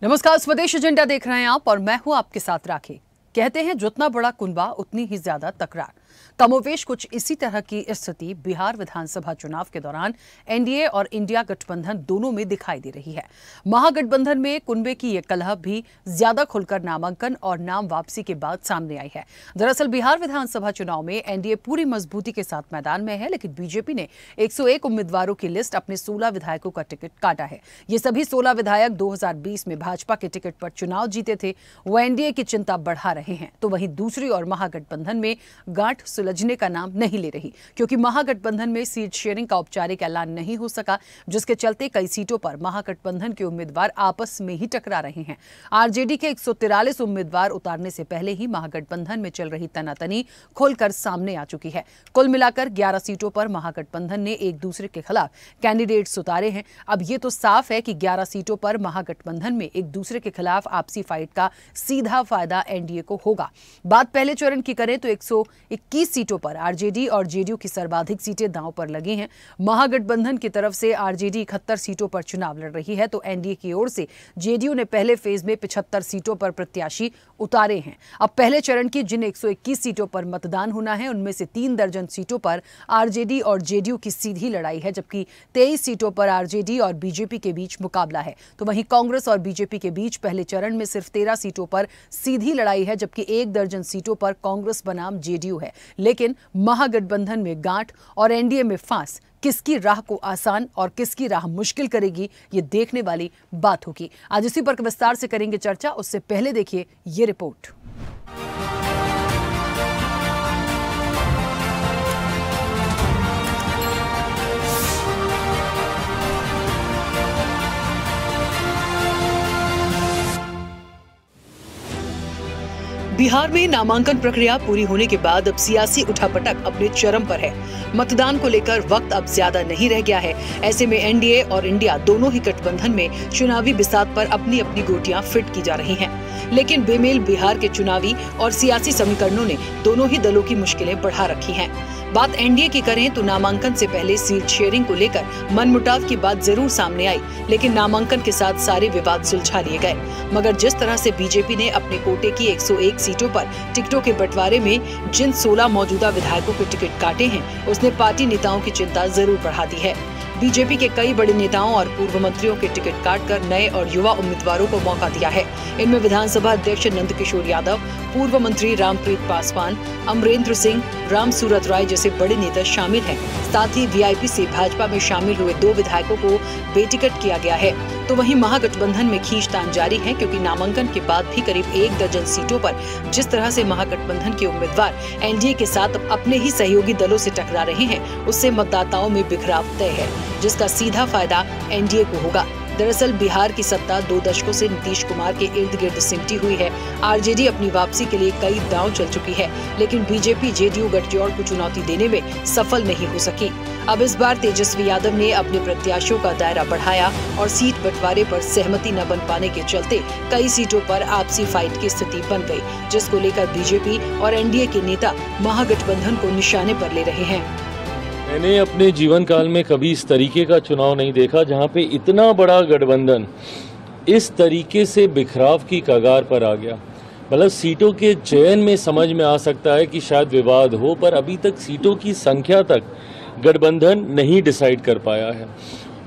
नमस्कार, स्वदेश एजेंडा देख रहे हैं आप और मैं हूं आपके साथ राखी। कहते हैं जितना बड़ा कुनबा उतनी ही ज्यादा तकरार। कमोवेश कुछ इसी तरह की स्थिति बिहार विधानसभा चुनाव के दौरान एनडीए और इंडिया गठबंधन दोनों में दिखाई दे रही है। महागठबंधन में कुनबे की ये कलह भी ज्यादा खुलकर नामांकन और नाम वापसी के बाद सामने आई है। दरअसल बिहार विधानसभा चुनाव में एनडीए पूरी मजबूती के साथ मैदान में है, लेकिन बीजेपी ने 101 उम्मीदवारों की लिस्ट अपने 16 विधायकों का टिकट काटा है। ये सभी 16 विधायक 2020 में भाजपा के टिकट पर चुनाव जीते थे। वो एनडीए की चिंता बढ़ा रहे हैं, तो वहीं दूसरी ओर महागठबंधन में गांठ सुलझने का नाम नहीं ले रही, क्योंकि महागठबंधन में सीट शेयरिंग का औपचारिक ऐलान नहीं हो सका, जिसके चलते कई सीटों पर महागठबंधन के उम्मीदवार आपस में ही टकरा रहे हैं। आरजेडी के 143 उम्मीदवार उतारने से पहले ही महागठबंधन में चल रही तनातनी खोलकर सामने आ चुकी है। कुल मिलाकर 11 सीटों पर महागठबंधन ने एक दूसरे के खिलाफ कैंडिडेट्स उतारे हैं। अब ये तो साफ है कि 11 सीटों पर महागठबंधन में एक दूसरे के खिलाफ आपसी फाइट का सीधा फायदा एनडीए को होगा। बात पहले चरण की करें तो 121 सीटों पर आरजेडी और जेडीयू की सर्वाधिक सीटें दांव पर लगी हैं। महागठबंधन की तरफ से आरजेडी 71 सीटों पर चुनाव लड़ रही है, तो एनडीए की ओर से जेडीयू ने पहले फेज में 75 सीटों पर प्रत्याशी उतारे हैं। अब पहले चरण की जिन 121 सीटों पर मतदान होना है, उनमें से 3 दर्जन सीटों पर आरजेडी और जेडीयू की सीधी लड़ाई है, जबकि 23 सीटों पर आरजेडी और बीजेपी के बीच मुकाबला है। तो वहीं कांग्रेस और बीजेपी के बीच पहले चरण में सिर्फ 13 सीटों पर सीधी लड़ाई है, जबकि 1 दर्जन सीटों पर कांग्रेस बनाम जेडीयू है। लेकिन महागठबंधन में गांठ और एनडीए में फांस किसकी राह को आसान और किसकी राह मुश्किल करेगी, ये देखने वाली बात होगी। आज इसी पर विस्तार से करेंगे चर्चा। उससे पहले देखिए ये रिपोर्ट। बिहार में नामांकन प्रक्रिया पूरी होने के बाद अब सियासी उठापटक अपने चरम पर है। मतदान को लेकर वक्त अब ज्यादा नहीं रह गया है। ऐसे में एनडीए और इंडिया दोनों ही गठबंधन में चुनावी बिसात पर अपनी अपनी गोटियां फिट की जा रही हैं। लेकिन बेमेल बिहार के चुनावी और सियासी समीकरणों ने दोनों ही दलों की मुश्किलें बढ़ा रखी हैं। बात एनडीए की करें तो नामांकन से पहले सीट शेयरिंग को लेकर मनमुटाव की बात जरूर सामने आई, लेकिन नामांकन के साथ सारे विवाद सुलझा लिए गए। मगर जिस तरह से बीजेपी ने अपने कोटे की 101 सीटों पर टिकटों के बंटवारे में जिन 16 मौजूदा विधायकों के टिकट काटे हैं, उसने पार्टी नेताओं की चिंता जरूर बढ़ा दी है। बीजेपी के कई बड़े नेताओं और पूर्व मंत्रियों के टिकट काटकर नए और युवा उम्मीदवारों को मौका दिया है। इनमें विधानसभा अध्यक्ष नंदकिशोर यादव, पूर्व मंत्री रामप्रीत पासवान, अमरेंद्र सिंह, राम सूरत राय जैसे बड़े नेता शामिल हैं। साथ ही वीआईपी से भाजपा में शामिल हुए 2 विधायकों को बेटिकट किया गया है। तो वहीं महागठबंधन में खींचतान जारी है, क्योंकि नामांकन के बाद भी करीब 1 दर्जन सीटों पर जिस तरह से महागठबंधन के उम्मीदवार एनडीए के साथ अपने ही सहयोगी दलों से टकरा रहे हैं, उससे मतदाताओं में बिखराव तय है, जिसका सीधा फायदा एनडीए को होगा। दरअसल बिहार की सत्ता 2 दशकों से नीतीश कुमार के इर्द गिर्द सिमटी हुई है। आरजेडी अपनी वापसी के लिए कई दांव चल चुकी है, लेकिन बीजेपी जेडीयू गठजोड़ को चुनौती देने में सफल नहीं हो सकी। अब इस बार तेजस्वी यादव ने अपने प्रत्याशियों का दायरा बढ़ाया और सीट बंटवारे पर सहमति न बन पाने के चलते कई सीटों पर आपसी फाइट की स्थिति बन गई, जिसको लेकर बीजेपी और एनडीए के नेता महागठबंधन को निशाने पर ले रहे हैं। मैंने अपने जीवन काल में कभी इस तरीके का चुनाव नहीं देखा, जहां पे इतना बड़ा गठबंधन इस तरीके से बिखराव की कगार पर आ गया। मतलब सीटों के चयन में समझ में आ सकता है कि शायद विवाद हो, पर अभी तक सीटों की संख्या तक गठबंधन नहीं डिसाइड कर पाया है।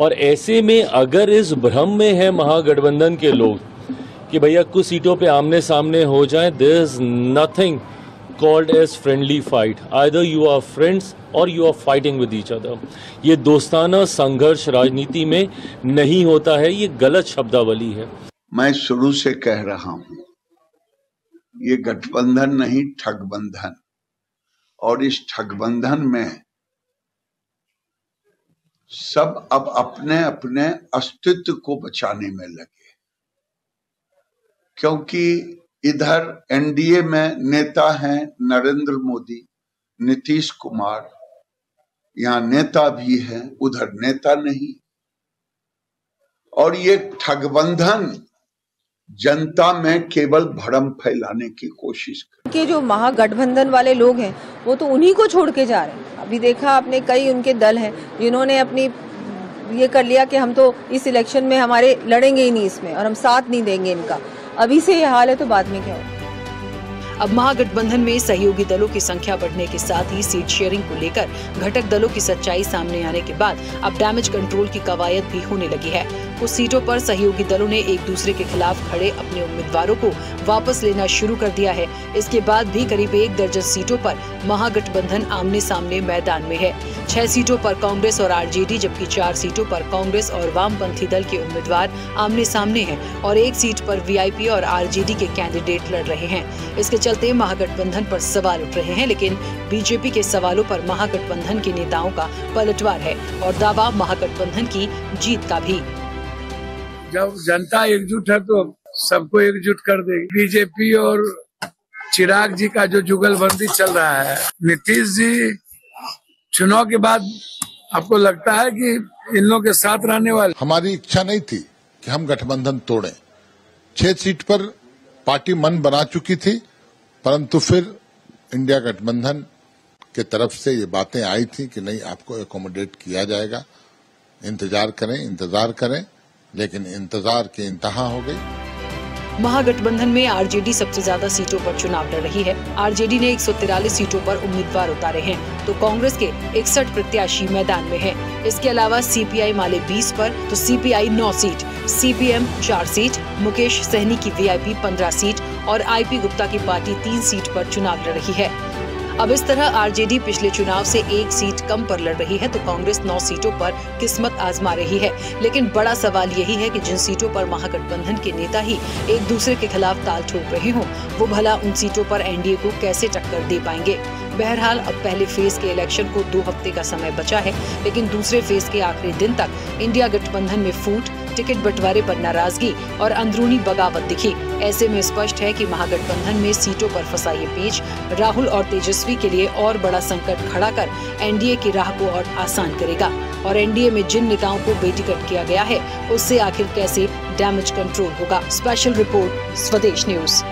और ऐसे में अगर इस भ्रम में है महागठबंधन के लोग कि भैया कुछ सीटों पे आमने सामने हो जाए, there is nothing called as friendly fight. Either you are friends or you are fighting with each other. ये दोस्ताना संघर्ष राजनीति में नहीं होता है, ये गलत शब्दावली है। मैं शुरू से कह रहा हूं, ये गठबंधन नहीं ठगबंधन, और इस ठगबंधन में सब अब अपने अपने अस्तित्व को बचाने में लगे, क्योंकि इधर एनडीए में नेता हैं नरेंद्र मोदी, नीतीश कुमार, यहाँ नेता भी हैं, उधर नेता नहीं। और ये ठगबंधन जनता में केवल भ्रम फैलाने की कोशिश कर के जो महागठबंधन वाले लोग हैं वो तो उन्हीं को छोड़ के जा रहे हैं। अभी देखा आपने, कई उनके दल हैं जिन्होंने अपनी ये कर लिया कि हम तो इस इलेक्शन में हमारे लड़ेंगे ही नहीं इसमें और हम साथ नहीं देंगे इनका। अभी से ये हाल है तो बाद में क्या होगा। अब महागठबंधन में सहयोगी दलों की संख्या बढ़ने के साथ ही सीट शेयरिंग को लेकर घटक दलों की सच्चाई सामने आने के बाद अब डैमेज कंट्रोल की कवायद भी होने लगी है। कुछ सीटों पर सहयोगी दलों ने एक दूसरे के खिलाफ खड़े अपने उम्मीदवारों को वापस लेना शुरू कर दिया है। इसके बाद भी करीब 1 दर्जन सीटों पर महागठबंधन आमने सामने मैदान में है। 6 सीटों पर कांग्रेस और आरजेडी, जबकि 4 सीटों पर कांग्रेस और वामपंथी दल के उम्मीदवार आमने सामने हैं और 1 सीट पर वीआईपी और आरजेडी के कैंडिडेट लड़ रहे हैं। इसके चलते महागठबंधन पर सवाल उठ रहे हैं, लेकिन बीजेपी के सवालों पर महागठबंधन के नेताओं का पलटवार है और दावा महागठबंधन की जीत का भी। जब जनता एकजुट है तो सबको एकजुट कर देगी। बीजेपी और चिराग जी का जो जुगलबंदी चल रहा है, नीतीश जी चुनाव के बाद आपको लगता है कि इन लोगों के साथ रहने वाले? हमारी इच्छा नहीं थी कि हम गठबंधन तोड़ें। 6 सीट पर पार्टी मन बना चुकी थी, परंतु फिर इंडिया गठबंधन के तरफ से ये बातें आई थी कि नहीं, आपको एकोमोडेट किया जाएगा, इंतजार करें, लेकिन इंतजार की इंतहा हो गई। महागठबंधन में आरजेडी सबसे ज्यादा सीटों पर चुनाव लड़ रही है। आरजेडी ने 143 सीटों पर उम्मीदवार उतारे हैं, तो कांग्रेस के 61 प्रत्याशी मैदान में हैं। इसके अलावा सीपीआई माले 20 पर, तो CPI 9 seat, CPM 4 seat, Mukesh Sahani की वीआईपी 15 सीट और आईपी गुप्ता की पार्टी 3 सीट पर चुनाव लड़ रही है। अब इस तरह आरजेडी पिछले चुनाव से 1 सीट कम पर लड़ रही है, तो कांग्रेस 9 सीटों पर किस्मत आजमा रही है। लेकिन बड़ा सवाल यही है कि जिन सीटों पर महागठबंधन के नेता ही एक दूसरे के खिलाफ ताल ठोक रहे हों, वो भला उन सीटों पर एनडीए को कैसे टक्कर दे पाएंगे। बहरहाल अब पहले फेज के इलेक्शन को 2 हफ्ते का समय बचा है, लेकिन दूसरे फेज के आखिरी दिन तक इंडिया गठबंधन में फूट, टिकट बंटवारे पर नाराजगी और अंदरूनी बगावत दिखी। ऐसे में स्पष्ट है कि महागठबंधन में सीटों पर फंसा ये पेच राहुल और तेजस्वी के लिए और बड़ा संकट खड़ा कर एनडीए की राह को और आसान करेगा। और एनडीए में जिन नेताओं को बेटिकट किया गया है, उससे आखिर कैसे डैमेज कंट्रोल होगा। स्पेशल रिपोर्ट, स्वदेश न्यूज।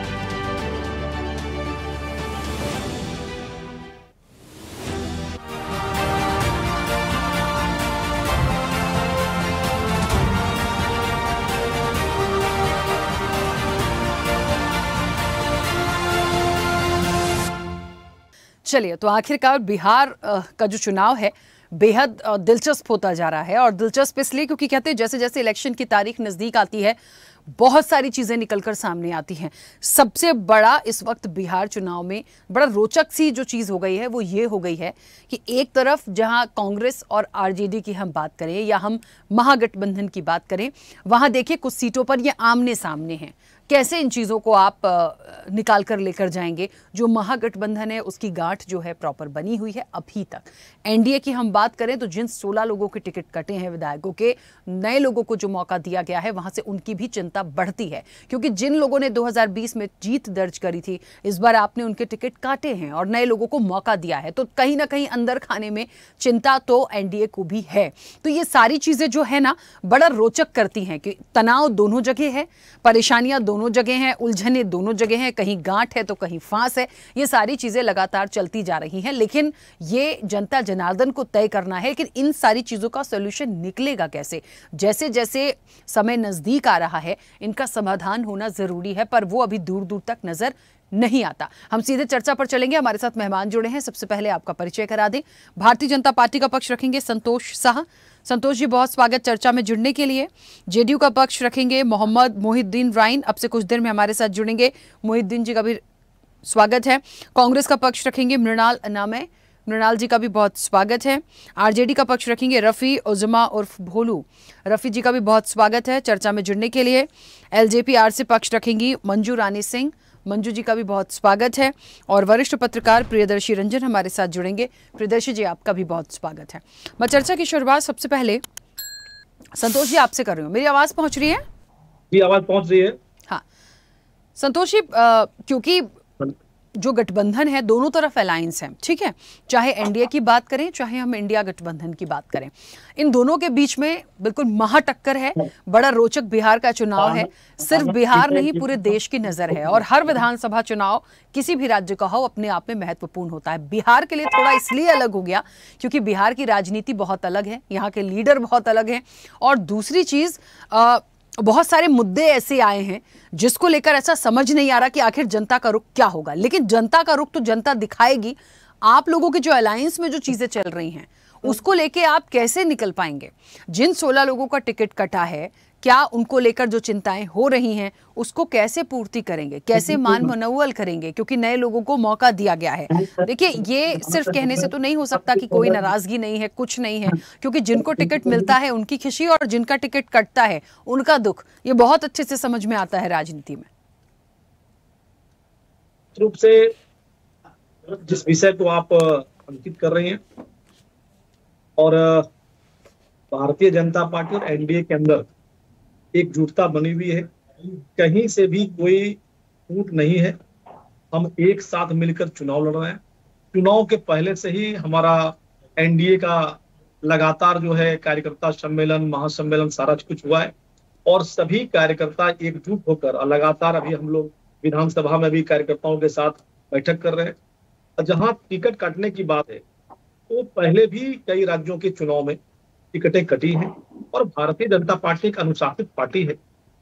चलिए, तो आखिरकार बिहार का जो चुनाव है बेहद दिलचस्प होता जा रहा है। और दिलचस्प इसलिए क्योंकि कहते हैं जैसे जैसे इलेक्शन की तारीख नज़दीक आती है, बहुत सारी चीज़ें निकलकर सामने आती हैं। सबसे बड़ा इस वक्त बिहार चुनाव में बड़ा रोचक सी जो चीज़ हो गई है वो ये हो गई है कि एक तरफ जहां कांग्रेस और आरजेडी की हम बात करें या हम महागठबंधन की बात करें, वहां देखिए कुछ सीटों पर ये आमने सामने हैं। कैसे इन चीज़ों को आप निकाल कर लेकर जाएंगे। जो महागठबंधन है उसकी गांठ जो है प्रॉपर बनी हुई है अभी तक। एनडीए की हम बात करें तो जिन 16 लोगों के टिकट कटे हैं विधायकों के, नए लोगों को जो मौका दिया गया है वहां से उनकी भी चिंता बढ़ती है, क्योंकि जिन लोगों ने 2020 में जीत दर्ज करी थी, इस बार आपने उनके टिकट काटे हैं और नए लोगों को मौका दिया है, तो कहीं ना कहीं अंदर खाने में चिंता तो एनडीए को भी है। तो ये सारी चीजें जो है ना बड़ा रोचक करती हैं कि तनाव दोनों जगह है, परेशानियां दोनों जगह हैं, उलझने दोनों जगह हैं, कहीं गांठ है तो कहीं फांस है। ये सारी चीजें लगातार चलती जा रही हैं, लेकिन ये जनता जनार्दन को तय करना है कि इन सारी चीजों का सॉल्यूशन निकलेगा कैसे। जैसे जैसे समय नजदीक आ रहा है इनका समाधान होना जरूरी है, पर वो अभी दूर दूर तक नजर नहीं आता। हम सीधे चर्चा पर चलेंगे। हमारे साथ मेहमान जुड़े हैं। सबसे पहले आपका परिचय करा दें। भारतीय जनता पार्टी का पक्ष रखेंगे संतोष शाह। संतोष जी, बहुत स्वागत चर्चा में जुड़ने के लिए। जेडीयू का पक्ष रखेंगे मोहम्मद मोहिद्दीन राइन, अब से कुछ देर में हमारे साथ जुड़ेंगे। मोहिद्दीन जी का भी स्वागत है। कांग्रेस का पक्ष रखेंगे मृणाल अनामय, मृणाल जी का भी बहुत स्वागत है। आरजेडी का पक्ष रखेंगे रफ़ी उज़मा उर्फ भोलू, रफ़ी जी का भी बहुत स्वागत है चर्चा में जुड़ने के लिए। एलजेपी-आर से पक्ष रखेंगी मंजू रानी सिंह, मंजू जी का भी बहुत स्वागत है। और वरिष्ठ पत्रकार प्रियदर्शी रंजन हमारे साथ जुड़ेंगे। प्रियदर्शी जी, आपका भी बहुत स्वागत है। मैं चर्चा की शुरुआत सबसे पहले संतोष जी आपसे कर रही हूँ। मेरी आवाज़ पहुँच रही है? जी, आवाज़ पहुँच रही है। हाँ संतोष जी, क्योंकि जो गठबंधन है दोनों तरफ अलायंस है, ठीक है, चाहे एनडीए की बात करें चाहे हम इंडिया गठबंधन की बात करें, इन दोनों के बीच में बिल्कुल महाटक्कर है। बड़ा रोचक बिहार का चुनाव है, सिर्फ बिहार नहीं पूरे देश की नजर है और हर विधानसभा चुनाव किसी भी राज्य का हो अपने आप में महत्वपूर्ण होता है। बिहार के लिए थोड़ा इसलिए अलग हो गया क्योंकि बिहार की राजनीति बहुत अलग है, यहाँ के लीडर बहुत अलग हैं और दूसरी चीज बहुत सारे मुद्दे ऐसे आए हैं जिसको लेकर ऐसा समझ नहीं आ रहा कि आखिर जनता का रुख क्या होगा। लेकिन जनता का रुख तो जनता दिखाएगी। आप लोगों के जो अलायंस में जो चीजें चल रही हैं उसको लेके आप कैसे निकल पाएंगे? जिन 16 लोगों का टिकट कटा है, क्या उनको लेकर जो चिंताएं हो रही हैं उसको कैसे पूर्ति करेंगे, कैसे मान मनोवल करेंगे? क्योंकि नए लोगों को मौका दिया गया है। देखिए, ये सिर्फ कहने से तो नहीं हो सकता कि कोई नाराजगी नहीं है, कुछ नहीं है, क्योंकि जिनको टिकट मिलता है उनकी खुशी और जिनका टिकट कटता है उनका दुख, ये बहुत अच्छे से समझ में आता है राजनीति में। रूप से जिस विषय को आप अंकित कर रही हैं और भारतीय जनता पार्टी और एनडीए के अंदर एकजुटता बनी हुई है, कहीं से भी कोई फूट नहीं है। हम एक साथ मिलकर चुनाव लड़ रहे हैं। चुनाव के पहले से ही हमारा एनडीए का लगातार जो है कार्यकर्ता सम्मेलन, महासम्मेलन सारा कुछ हुआ है और सभी कार्यकर्ता एकजुट होकर लगातार अभी हम लोग विधानसभा में भी कार्यकर्ताओं के साथ बैठक कर रहे हैं। जहां टिकट काटने की बात है तो पहले भी कई राज्यों के चुनाव में टिकटें कटी हैं और भारतीय जनता पार्टी एक अनुशासित पार्टी है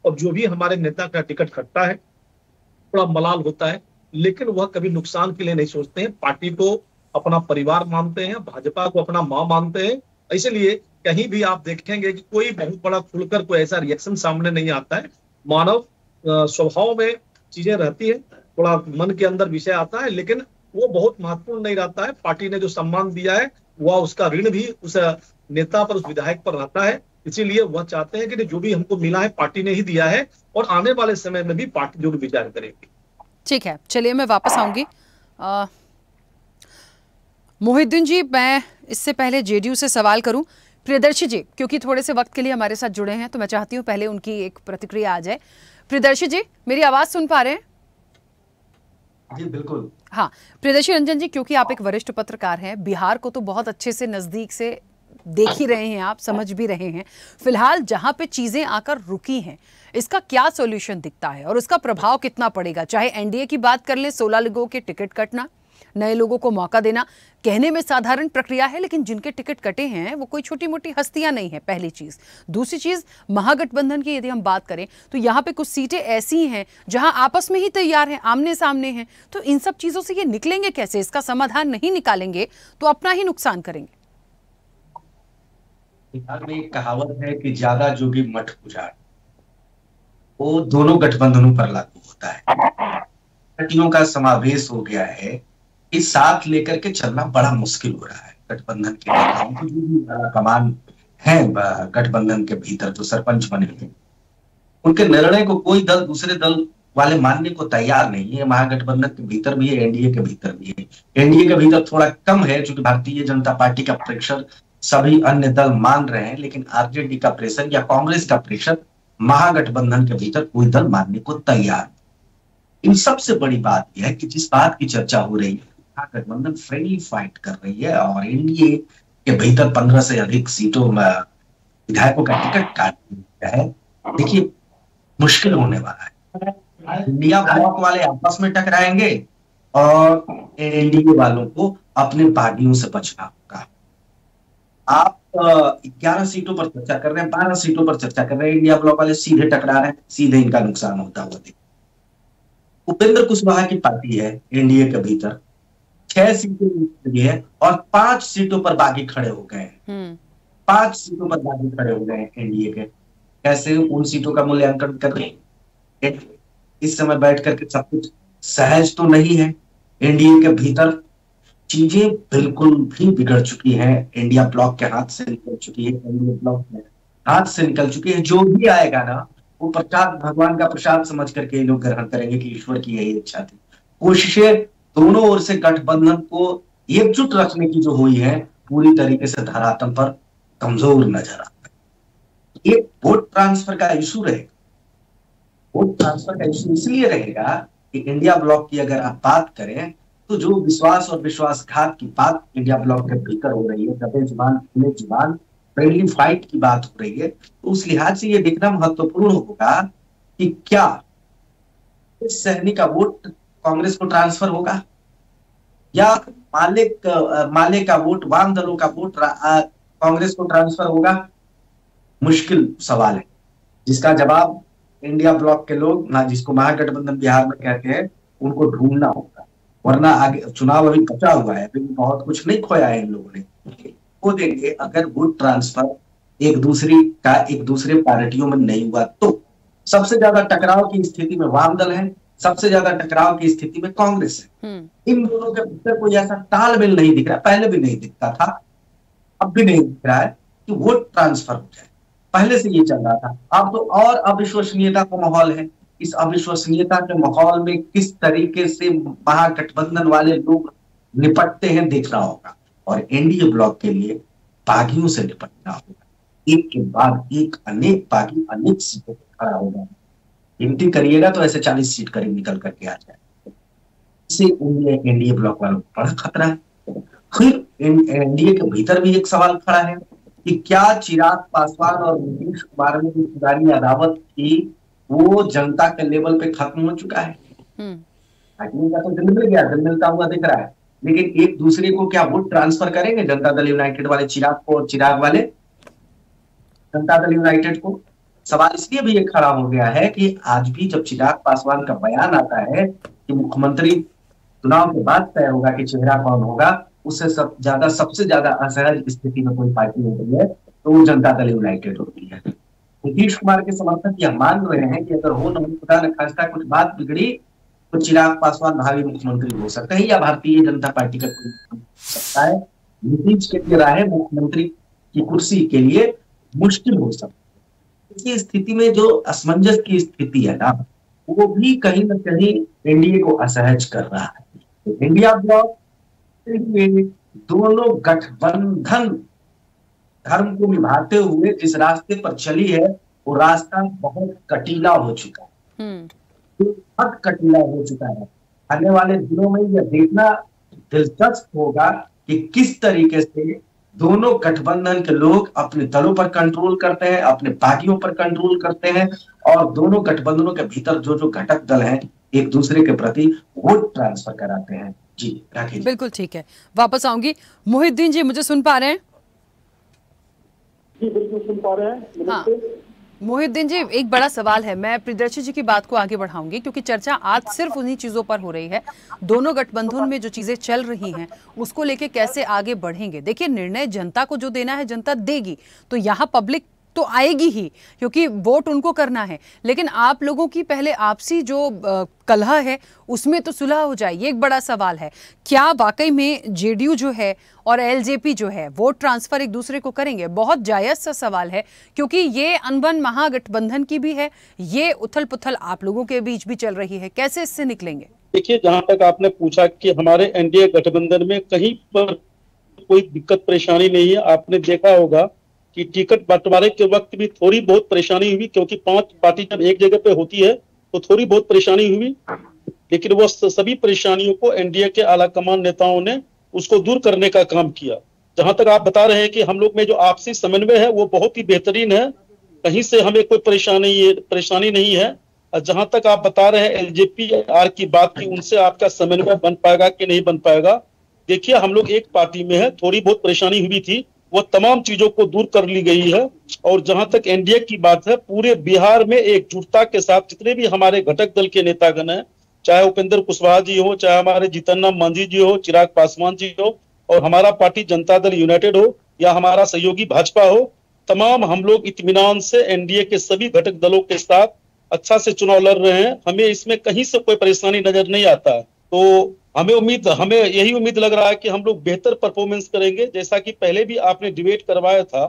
और जो भी हमारे नेता का टिकट कटता है थोड़ा मलाल होता है, लेकिन वह कभी नुकसान के लिए नहीं सोचते हैं। पार्टी को अपना परिवार मानते हैं, भाजपा को अपना मां मानते हैं। इसलिए कहीं भी आप देखेंगे कि कोई बहुत बड़ा खुलकर कोई ऐसा रिएक्शन सामने नहीं आता है। मानव स्वभाव में चीजें रहती है, थोड़ा मन के अंदर विषय आता है, लेकिन वो बहुत महत्वपूर्ण नहीं रहता है। पार्टी ने जो सम्मान दिया है वह उसका ऋण भी उस नेता पर, उस विधायक पर रहता है। इसीलिए वह चाहते हैं कि जो भी हमको मिला है पार्टी ने ही दिया है और आने वाले समय में भी पार्टी जो विचार करेगी। ठीक है, चलिए मैं वापस आऊंगी। मोहिद्दीन जी, मैं इससे पहले जेडीयू से सवाल करूं। प्रियदर्शी जी, क्योंकि थोड़े से वक्त के लिए हमारे साथ जुड़े हैं तो मैं चाहती हूं पहले उनकी एक प्रतिक्रिया आ जाए। प्रियदर्शी जी, मेरी आवाज सुन पा रहे हैं? जी बिल्कुल। हाँ, प्रियदर्शी रंजन जी, क्योंकि आप एक वरिष्ठ पत्रकार हैं, बिहार को तो बहुत अच्छे से नजदीक से देख ही रहे हैं, आप समझ भी रहे हैं। फिलहाल जहां पे चीजें आकर रुकी हैं, इसका क्या सॉल्यूशन दिखता है और उसका प्रभाव कितना पड़ेगा? चाहे एनडीए की बात कर लें, 16 लोगों के टिकट कटना, नए लोगों को मौका देना, कहने में साधारण प्रक्रिया है, लेकिन जिनके टिकट कटे हैं वो कोई छोटी मोटी हस्तियां नहीं है, पहली चीज। दूसरी चीज, महागठबंधन की यदि हम बात करें तो यहाँ पे कुछ सीटें ऐसी हैं जहां आपस में ही तैयार हैं, आमने सामने हैं। तो इन सब चीजों से ये निकलेंगे कैसे? इसका समाधान नहीं निकालेंगे तो अपना ही नुकसान करेंगे। बिहार में एक कहावत है कि ज्यादा जोगी मठ उजाड़, वो दोनों गठबंधनों पर लागू होता है। पार्टियों का समावेश हो गया है, इस साथ लेकर के चलना बड़ा मुश्किल हो रहा है। गठबंधन के नेताओं को जो भी कमान है गठबंधन के भीतर जो सरपंच बने हैं, उनके निर्णय को कोई दल दूसरे दल वाले मानने को तैयार नहीं है। महागठबंधन के भीतर भी है, एनडीए के भीतर भी है। एनडीए के भीतर थोड़ा कम है क्योंकि भारतीय जनता पार्टी का प्रेशर सभी अन्य दल मान रहे हैं, लेकिन आरजेडी का प्रेशर या कांग्रेस का प्रेशर महागठबंधन के भीतर कोई दल मानने को तैयार। इन सबसे बड़ी बात यह है कि जिस बात की चर्चा हो रही है, गठबंधन फ्रेंडली फाइट कर रही है और एनडीए के भीतर 15 से अधिक सीटों में विधायकों का टिकट काट दिया है। देखिए, मुश्किल होने वाला है। इंडिया ब्लॉक वाले आपस में टकराएंगे और एनडीए वालों को अपने बागियों से बचना होगा। आप 11 सीटों पर चर्चा कर रहे हैं, 12 सीटों पर चर्चा कर रहे हैं, इंडिया ब्लॉक वाले सीधे टकरा रहे हैं, सीधे इनका नुकसान होता हुआ देखिए। उपेंद्र कुशवाहा की पार्टी है एनडीए के भीतर, 6 सीटें है और 5 सीटों पर बागी खड़े हो गए हैं। 5 सीटों पर बागी खड़े हो गए हैं एनडीए के। कैसे उन सीटों का मूल्यांकन कर रहे हैं? इस समय बैठ करके सब कुछ सहज तो नहीं है। एनडीए के भीतर चीजें बिल्कुल भी बिगड़ चुकी हैं, इंडिया ब्लॉक के हाथ से निकल चुकी है, एनडीए ब्लॉक के हाथ से निकल चुकी है। जो भी आएगा ना, वो प्रसाद भगवान का प्रसाद समझ करके ये लोग ग्रहण करेंगे कि ईश्वर की यही इच्छा थी। कोशिशें दोनों ओर से गठबंधन को एकजुट रखने की जो हुई है, पूरी तरीके से धरातल पर कमजोर नजर आता है। ये वोट ट्रांसफर का इशू रहेगा। वोट ट्रांसफर का इशू इसलिए रहेगा कि इंडिया ब्लॉक की अगर आप बात करें तो जो विश्वास और विश्वासघात की बात इंडिया ब्लॉक के भीतर हो रही है, दबे जुबान खुले जुबान फ्रेंडली फाइट की बात हो रही है, तो उस लिहाज से ये देखना महत्वपूर्ण होगा कि क्या इस सहनी का वोट कांग्रेस को ट्रांसफर होगा या माले का वोट, वाम दलों का वोट कांग्रेस को ट्रांसफर होगा। मुश्किल सवाल है जिसका जवाब इंडिया ब्लॉक के लोग, ना जिसको महागठबंधन बिहार में कहते हैं, उनको ढूंढना होगा। वरना आगे चुनाव अभी बचा हुआ है, अभी बहुत कुछ नहीं खोया है इन लोगों ने। वो देंगे अगर वोट ट्रांसफर एक दूसरे पार्टियों में नहीं हुआ तो सबसे ज्यादा टकराव की स्थिति में वाम दल है, सबसे ज्यादा टकराव की स्थिति में कांग्रेस है। इन दोनों के भीतर कोई ऐसा तालमेल नहीं दिख रहा, पहले भी नहीं दिखता था, अब भी नहीं दिख रहा है कि वोट ट्रांसफर हो जाए। पहले से ये चल रहा था, अब तो और अविश्वसनीयता का माहौल है। इस अविश्वसनीयता के माहौल में किस तरीके से महागठबंधन वाले लोग निपटते हैं देखना होगा, और एनडीए ब्लॉक के लिए बागियों से निपटना होगा। एक के बाद एक अनेक बागी अनेक सीटों पर खड़ा होगा। गिनती करिएगा तो ऐसे 40 सीट करीब निकल करके आ जाए। इससे एनडीए ब्लॉक वालों को बड़ा खतरा है। फिर एनडीए के भीतर भी एक सवाल खड़ा है कि क्या चिराग पासवान और नीतीश कुमार में जो पुरानी अदावत थी वो जनता के लेवल पे खत्म हो चुका है। पार्टी का तो दिल मिल गया, दिल मिलता हुआ दिख रहा है, लेकिन एक दूसरे को क्या वोट ट्रांसफर करेंगे जनता दल यूनाइटेड वाले चिराग को और चिराग वाले जनता दल यूनाइटेड को। सवाल इसलिए भी ये खड़ा हो गया है कि आज भी जब चिराग पासवान का बयान आता है कि मुख्यमंत्री चुनाव के बाद तय होगा कि चेहरा कौन होगा, उससे सबसे ज्यादा असहज स्थिति में कोई पार्टी होती है तो वो जनता दल यूनाइटेड होती है। नीतीश कुमार के समर्थक यह मान रहे हैं कि अगर हो न खुदा न खास्ता कुछ बात बिगड़ी तो चिराग पासवान भावी मुख्यमंत्री हो सकते हैं या भारतीय जनता पार्टी का कोई हो सकता है। नीतीश के लिए राह मुख्यमंत्री की कुर्सी के लिए मुश्किल हो सकती है। इसी स्थिति में जो असमंजस की स्थिति है ना, वो भी कहीं न कहीं एनडीए को असहज कर रहा है। तो इंडिया ब्लॉक दोनों गठबंधन धर्म को निभाते हुए जिस रास्ते पर चली है वो रास्ता बहुत कटीला हो चुका है, बहुत कटीला हो चुका है। आने वाले दिनों में यह देखना दिलचस्प होगा कि किस तरीके से दोनों गठबंधन के लोग अपने दलों पर कंट्रोल करते हैं, अपने पार्टियों पर कंट्रोल करते हैं, और दोनों गठबंधनों के भीतर जो जो घटक दल हैं एक दूसरे के प्रति वोट ट्रांसफर कराते हैं। जी राकेश, बिल्कुल ठीक है, वापस आऊंगी। मोहिद्दीन जी, मुझे सुन पा रहे हैं? जी बिल्कुल सुन पा रहे हैं। हाँ मोहिद्दीन जी, एक बड़ा सवाल है, मैं प्रियदर्शी जी की बात को आगे बढ़ाऊंगी क्योंकि चर्चा आज सिर्फ उन्हीं चीजों पर हो रही है। दोनों गठबंधन में जो चीजें चल रही हैं उसको लेके कैसे आगे बढ़ेंगे। देखिए, निर्णय जनता को जो देना है जनता देगी, तो यहाँ पब्लिक तो आएगी ही क्योंकि वोट उनको करना है, लेकिन आप लोगों की पहले आपसी जो कलह है उसमें तो सुलह हो जाए, ये एक बड़ा सवाल है। क्या वाकई में जेडीयू जो है और एलजेपी जो है वोट ट्रांसफर एक दूसरे को करेंगे? बहुत जायज सा सवाल है क्योंकि ये अनबन महागठबंधन की भी है, ये उथल पुथल आप लोगों के बीच भी चल रही है, कैसे इससे निकलेंगे? देखिए, जहां तक आपने पूछा कि हमारे एनडीए गठबंधन में कहीं पर कोई दिक्कत परेशानी नहीं है, आपने देखा होगा कि टिकट बंटवारे के वक्त भी थोड़ी बहुत परेशानी हुई क्योंकि 5 पार्टी जब एक जगह पे होती है तो थोड़ी बहुत परेशानी हुई, लेकिन वो सभी परेशानियों को एनडीए के आला कमान नेताओं ने उसको दूर करने का काम किया। जहां तक आप बता रहे हैं कि हम लोग में जो आपसी समन्वय है वो बहुत ही बेहतरीन है, कहीं से हमें कोई परेशानी नहीं है। और जहां तक आप बता रहे हैं एलजेपी आर की बात की, उनसे आपका समन्वय बन पाएगा कि नहीं बन पाएगा। देखिए, हम लोग एक पार्टी में है, थोड़ी बहुत परेशानी हुई थी, वो तमाम चीजों को दूर कर ली गई है। और जहां तक एनडीए की बात है, पूरे बिहार में एकजुटता के साथ जितने भी हमारे घटक दल के नेतागण हैं, चाहे उपेंद्र कुशवाहा जी हो, चाहे हमारे जीतन राम मांझी जी हो, चिराग पासवान जी हो, और हमारा पार्टी जनता दल यूनाइटेड हो या हमारा सहयोगी भाजपा हो, तमाम हम लोग इत्मीनान से एनडीए के सभी घटक दलों के साथ अच्छा से चुनाव लड़ रहे हैं। हमें इसमें कहीं से कोई परेशानी नजर नहीं आता। तो हमें यही उम्मीद लग रहा है कि हम लोग बेहतर परफॉर्मेंस करेंगे। जैसा कि पहले भी आपने डिबेट करवाया था,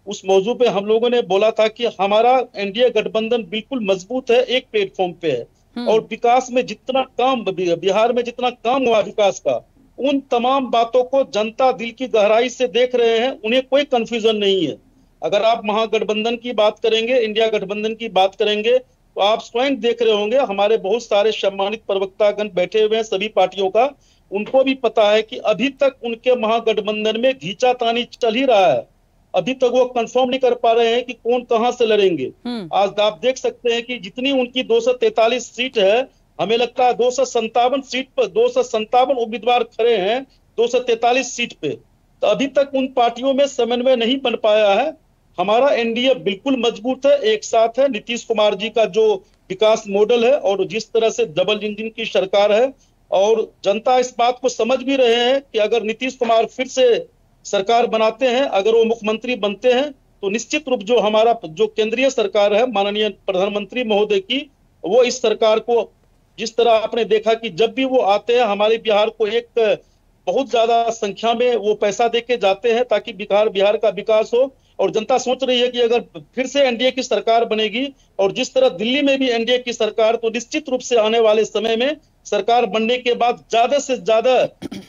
उस मौजू पे हम लोगों ने बोला था कि हमारा एनडीए गठबंधन बिल्कुल मजबूत है, एक प्लेटफॉर्म पे है, और विकास में जितना काम बिहार में जितना काम हुआ विकास का, उन तमाम बातों को जनता दिल की गहराई से देख रहे हैं, उन्हें कोई कंफ्यूजन नहीं है। अगर आप महागठबंधन की बात करेंगे, इंडिया गठबंधन की बात करेंगे, तो आप स्वयं देख रहे होंगे, हमारे बहुत सारे सम्मानित प्रवक्तागण बैठे हुए हैं सभी पार्टियों का, उनको भी पता है कि अभी तक उनके महागठबंधन में घींचातानी चल ही रहा है। अभी तक वो कंफर्म नहीं कर पा रहे हैं कि कौन कहां से लड़ेंगे। आज आप देख सकते हैं कि जितनी उनकी 243 सीट है, हमें लगता है 257 सीट पर 257 उम्मीदवार खड़े हैं 243 सीट पे। तो अभी तक उन पार्टियों में समन्वय नहीं बन पाया है। हमारा एनडीए बिल्कुल मजबूत है, एक साथ है। नीतीश कुमार जी का जो विकास मॉडल है और जिस तरह से डबल इंजन की सरकार है, और जनता इस बात को समझ भी रहे हैं कि अगर नीतीश कुमार फिर से सरकार बनाते हैं, अगर वो मुख्यमंत्री बनते हैं, तो निश्चित रूप जो हमारा जो केंद्रीय सरकार है माननीय प्रधानमंत्री महोदय की, वो इस सरकार को, जिस तरह आपने देखा कि जब भी वो आते हैं हमारे बिहार को एक बहुत ज्यादा संख्या में वो पैसा देके जाते हैं ताकि बिहार का विकास हो। और जनता सोच रही है कि अगर फिर से एनडीए की सरकार बनेगी और जिस तरह दिल्ली में भी एनडीए की सरकार, तो निश्चित रूप से आने वाले समय में सरकार बनने के बाद ज्यादा से ज्यादा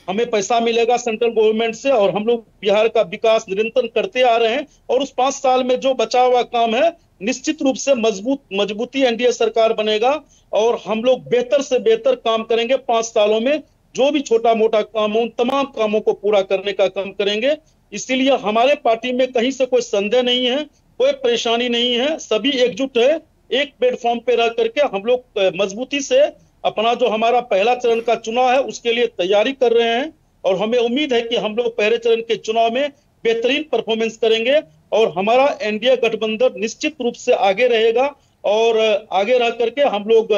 हमें पैसा मिलेगा सेंट्रल गवर्नमेंट से, और हम लोग बिहार का विकास निरंतर करते आ रहे हैं। और उस 5 साल में जो बचा हुआ काम है, निश्चित रूप से मजबूती एनडीए सरकार बनेगा और हम लोग बेहतर से बेहतर काम करेंगे। 5 सालों में जो भी छोटा मोटा काम हो, उन तमाम कामों को पूरा करने का काम करेंगे। इसीलिए हमारे पार्टी में कहीं से कोई संदेह नहीं है, कोई परेशानी नहीं है, सभी एकजुट है। एक प्लेटफॉर्म पे रह करके हम लोग मजबूती से अपना जो हमारा पहला चरण का चुनाव है उसके लिए तैयारी कर रहे हैं, और हमें उम्मीद है कि हम लोग पहले चरण के चुनाव में बेहतरीन परफॉर्मेंस करेंगे और हमारा एनडीए गठबंधन निश्चित रूप से आगे रहेगा, और आगे रह करके हम लोग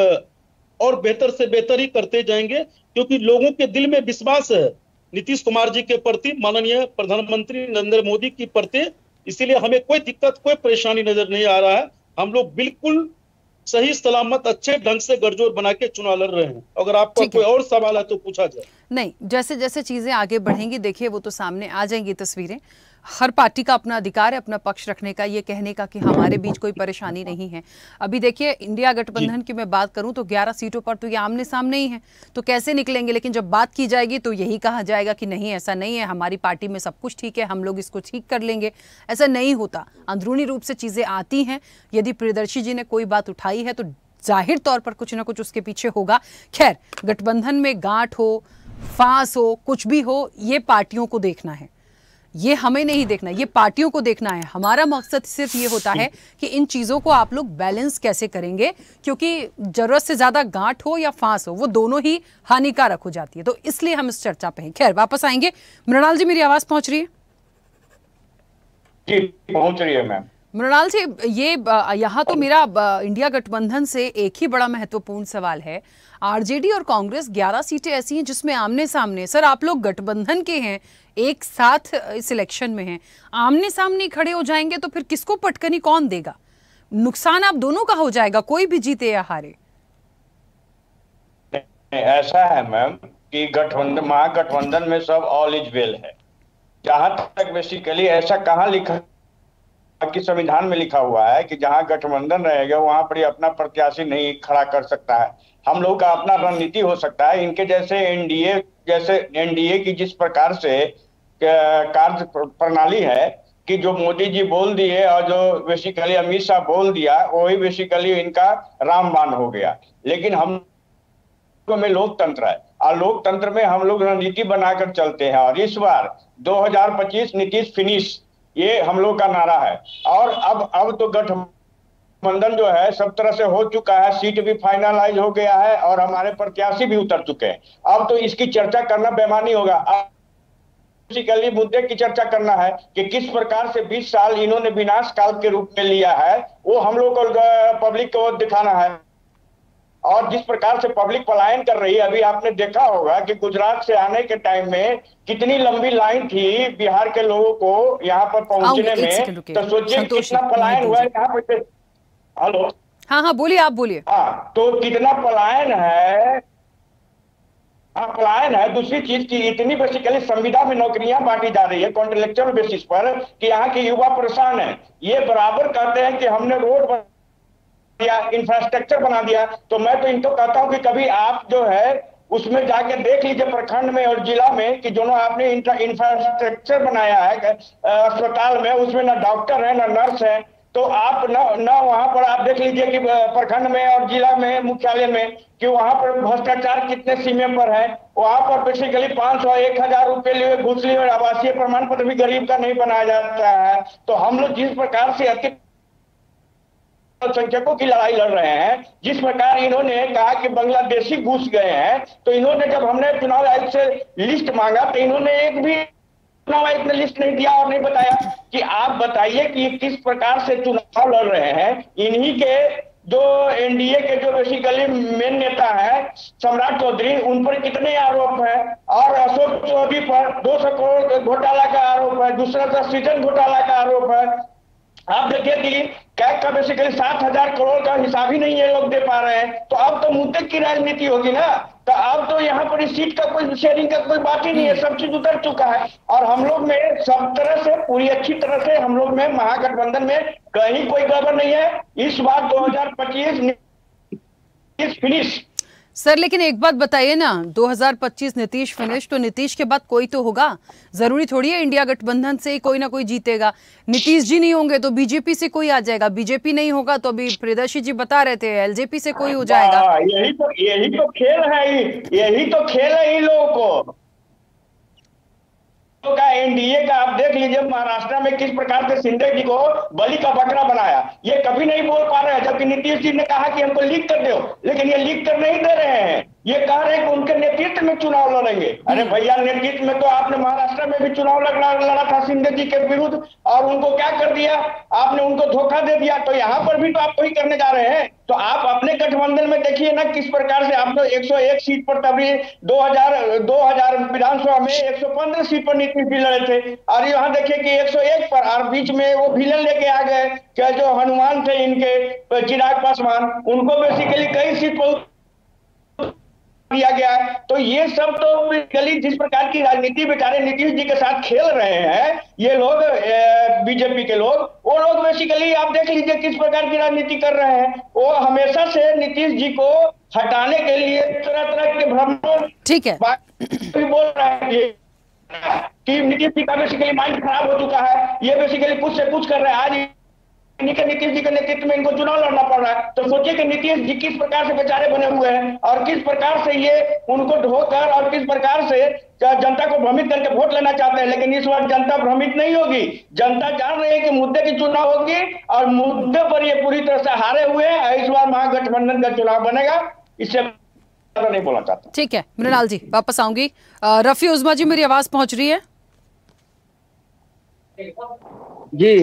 और बेहतर से बेहतर ही करते जाएंगे, क्योंकि लोगों के दिल में विश्वास है नीतीश कुमार जी के प्रति, माननीय प्रधानमंत्री नरेंद्र मोदी के प्रति। इसीलिए हमें कोई दिक्कत, कोई परेशानी नजर नहीं आ रहा है। हम लोग बिल्कुल सही सलामत अच्छे ढंग से गठजोड़ बना के चुनाव लड़ रहे हैं। अगर आपका कोई और सवाल है तो पूछा जाए। नहीं, जैसे जैसे चीजें आगे बढ़ेंगी देखिए वो तो सामने आ जाएंगी तस्वीरें। हर पार्टी का अपना अधिकार है अपना पक्ष रखने का, ये कहने का कि हमारे बीच कोई परेशानी नहीं है। अभी देखिए इंडिया गठबंधन की मैं बात करूं तो 11 सीटों पर तो ये आमने सामने ही है, तो कैसे निकलेंगे। लेकिन जब बात की जाएगी तो यही कहा जाएगा कि नहीं ऐसा नहीं है, हमारी पार्टी में सब कुछ ठीक है, हम लोग इसको ठीक कर लेंगे। ऐसा नहीं होता, अंदरूनी रूप से चीजें आती हैं। यदि प्रियदर्शी जी ने कोई बात उठाई है तो जाहिर तौर पर कुछ ना कुछ उसके पीछे होगा। खैर, गठबंधन में गांठ हो, फांस हो, कुछ भी हो, ये पार्टियों को देखना है, ये हमें नहीं देखना, ये पार्टियों को देखना है। हमारा मकसद सिर्फ ये होता है कि इन चीजों को आप लोग बैलेंस कैसे करेंगे, क्योंकि जरूरत से ज्यादा गांठ हो या फांस हो, वो दोनों ही हानिकारक हो जाती है। तो इसलिए हम इस चर्चा पे हैं। खैर, वापस आएंगे। मृणाल जी, मेरी आवाज पहुंच रही है? जी, पहुंच रही है मैम। मृणाल जी, ये यहाँ तो मेरा इंडिया गठबंधन से एक ही बड़ा महत्वपूर्ण सवाल है। आरजेडी और कांग्रेस 11 सीटें ऐसी हैं जिसमें आमने सामने, सर आप लोग गठबंधन के हैं, एक साथ इस इलेक्शन में हैं, आमने सामने खड़े हो जाएंगे तो फिर किसको पटकनी कौन देगा? नुकसान आप दोनों का हो जाएगा, कोई भी जीते या हारे। ऐसा है मैम कि गठबंधन, महागठबंधन में सब ऑल इज वेल है। जहां तक बेसिकली ऐसा कहाँ लिखा कि संविधान में लिखा हुआ है कि जहां गठबंधन रहेगा वहां पर अपना प्रत्याशी नहीं खड़ा कर सकता है। हम लोग का अपना रणनीति हो सकता है। इनके जैसे एनडीए की जिस प्रकार से कार्य प्रणाली है कि जो मोदी जी बोल दिए और जो बेसिकली अमित शाह बोल दिया, वही बेसिकली इनका रामबाण हो गया। लेकिन हम में लोकतंत्र है और लोकतंत्र में हम लोग रणनीति बनाकर चलते हैं, और इस बार 2025 नीतीश फिनिश, ये हम लोग का नारा है। और अब तो गठबंधन जो है सब तरह से हो चुका है, सीट भी फाइनलाइज हो गया है और हमारे प्रत्याशी भी उतर चुके हैं। अब तो इसकी चर्चा करना बेमानी होगा। बेसिकली मुद्दे की चर्चा करना है कि किस प्रकार से 20 साल इन्होंने विनाश काल के रूप में लिया है, वो हम लोग को पब्लिक को दिखाना है। और जिस प्रकार से पब्लिक पलायन कर रही है, अभी आपने देखा होगा कि गुजरात से आने के टाइम में कितनी लंबी लाइन थी बिहार के लोगों को यहाँ पर पहुंचने में, तो सोचिए कितना पलायन हुआ है यहाँ पे। हेलो, हाँ, बोलिए, आप बोलिए। हाँ, तो कितना पलायन है। हाँ, पलायन है। दूसरी चीज की इतनी बेसिकली संविदा में नौकरियां बांटी जा रही है कॉन्ट्रेक्चुअल बेसिस पर कि यहाँ के युवा परेशान है। ये बराबर कहते हैं कि हमने रोड या इंफ्रास्ट्रक्चर बना दिया, तो मैं तो इनको कहता हूं कि कभी आप जो है उसमें जाके देख लीजिए प्रखंड में और जिला में कि जो आपने इंफ्रास्ट्रक्चर बनाया है अस्पताल में, उसमें ना डॉक्टर है ना नर्स है। तो आप न वहां पर आप देख लीजिए कि प्रखंड में और जिला में मुख्यालय में कि वहां पर भ्रष्टाचार कितने सीमा पर है। वहां पर बेसिकली 500 1000 रुपए लिए घूस लिए और आवासीय प्रमाण पत्र भी गरीब का नहीं बनाया जाता है। तो हम लोग जिस प्रकार से अल्पसंख्यकों की लड़ाई लड़ रहे हैं, जिस प्रकार इन्होंने कहा कि बांग्लादेशी घुस गए हैं, तो इन्होंने जब हमने चुनाव आयोग से लिस्ट मांगा तो इन्होंने एक भी चुनाव आयोग ने लिस्ट नहीं दिया और नहीं बताया कि आप बताइए कि किस प्रकार से चुनाव लड़ रहे हैं। इन्हीं के जो एनडीए के जो बेसिकली मेन नेता है सम्राट चौधरी, उन पर कितने आरोप है, और अशोक चौधरी पर 200 करोड़ घोटाला का आरोप है, दूसरा का सृजन घोटाला का आरोप है। आप देखिए कि कैग का बेसिकली 7,000 करोड़ का हिसाब ही नहीं ये लोग दे पा रहे हैं। तो अब तो मुद्दे की राजनीति होगी ना, तो अब तो यहाँ पर इस सीट का कोई शेयरिंग का कोई बात ही नहीं है, सब चीज उतर चुका है। और हम लोग में सब तरह से पूरी अच्छी तरह से हम लोग में महागठबंधन में कहीं कोई गड़बड़ नहीं है। इस बार 2025 फिनिश। सर लेकिन एक बात बताइए ना, 2025 नीतीश फिनिश, तो नीतीश के बाद कोई तो होगा, जरूरी थोड़ी है इंडिया गठबंधन से कोई ना कोई जीतेगा। नीतीश जी नहीं होंगे तो बीजेपी से कोई आ जाएगा, बीजेपी नहीं होगा तो अभी प्रियदर्शी जी बता रहे थे एलजेपी से कोई हो जाएगा। यही तो खेल है, यही तो खेल है इन लोगों को का एनडीए का। आप देख लीजिए महाराष्ट्र में किस प्रकार से शिंदे जी को बलि का बकरा बनाया, ये कभी नहीं बोल पा रहे हैं, जबकि नीतीश जी ने कहा कि हमको लीक कर दो, लेकिन ये लीक कर नहीं दे रहे हैं। ये कह रहे हैं कि उनके नेतृत्व में चुनाव लड़ेंगे। अरे भैया, नेतृत्व में तो आपने महाराष्ट्र में भी चुनाव लड़ा था शिंदे जी के विरुद्ध, और उनको क्या कर दिया आपने, उनको धोखा दे दिया। तो यहाँ पर भी तो आप वही करने जा रहे हैं। तो आप अपने गठबंधन में देखिए ना किस प्रकार से आपने 101 सीट पर, तभी 2000 विधानसभा में 115 सीट पर नीतीश जी लड़े थे, और यहाँ देखिए कि 101 पर, और बीच में वो विलन लेके आ गए क्या, जो हनुमान थे इनके चिराग पासवान, उनको बेसिकली कई सीट पर दिया गया है। तो ये सब तो बेसिकली जिस प्रकार की राजनीति बेचारे नीतीश जी के साथ खेल रहे हैं ये लोग, बीजेपी के लोग, वो लोग बेसिकली आप देख लीजिए किस प्रकार की राजनीति कर रहे हैं। वो हमेशा से नीतीश जी को हटाने के लिए तरह तरह के भ्रम, ठीक है, बोल रहे हैं कि नीतीश जी का बेसिकली माइंड खराब हो चुका है, ये बेसिकली कुछ से कुछ कर रहे हैं। आज नीतीश जी के नेतृत्व में इनको चुनाव लड़ना पड़ रहा है। तो सोचिए कि नीतीश जी किस प्रकार से बेचारे बने हुए हैं, और किस प्रकार से ये उनको ढोकर और किस प्रकार से जनता को भ्रमित करके वोट लेना चाहते हैं। लेकिन इस बार जनता भ्रमित नहीं होगी, जनता जान रही है कि मुद्दे की चुनाव होगी, और मुद्दे पर ये पूरी तरह से हारे हुए हैं। इस बार महागठबंधन का चुनाव बनेगा, इससे नहीं बोलना चाहता। ठीक है मृणाल जी, वापस आऊंगी। रफी उस्मा जी, मेरी आवाज पहुंच रही है? जी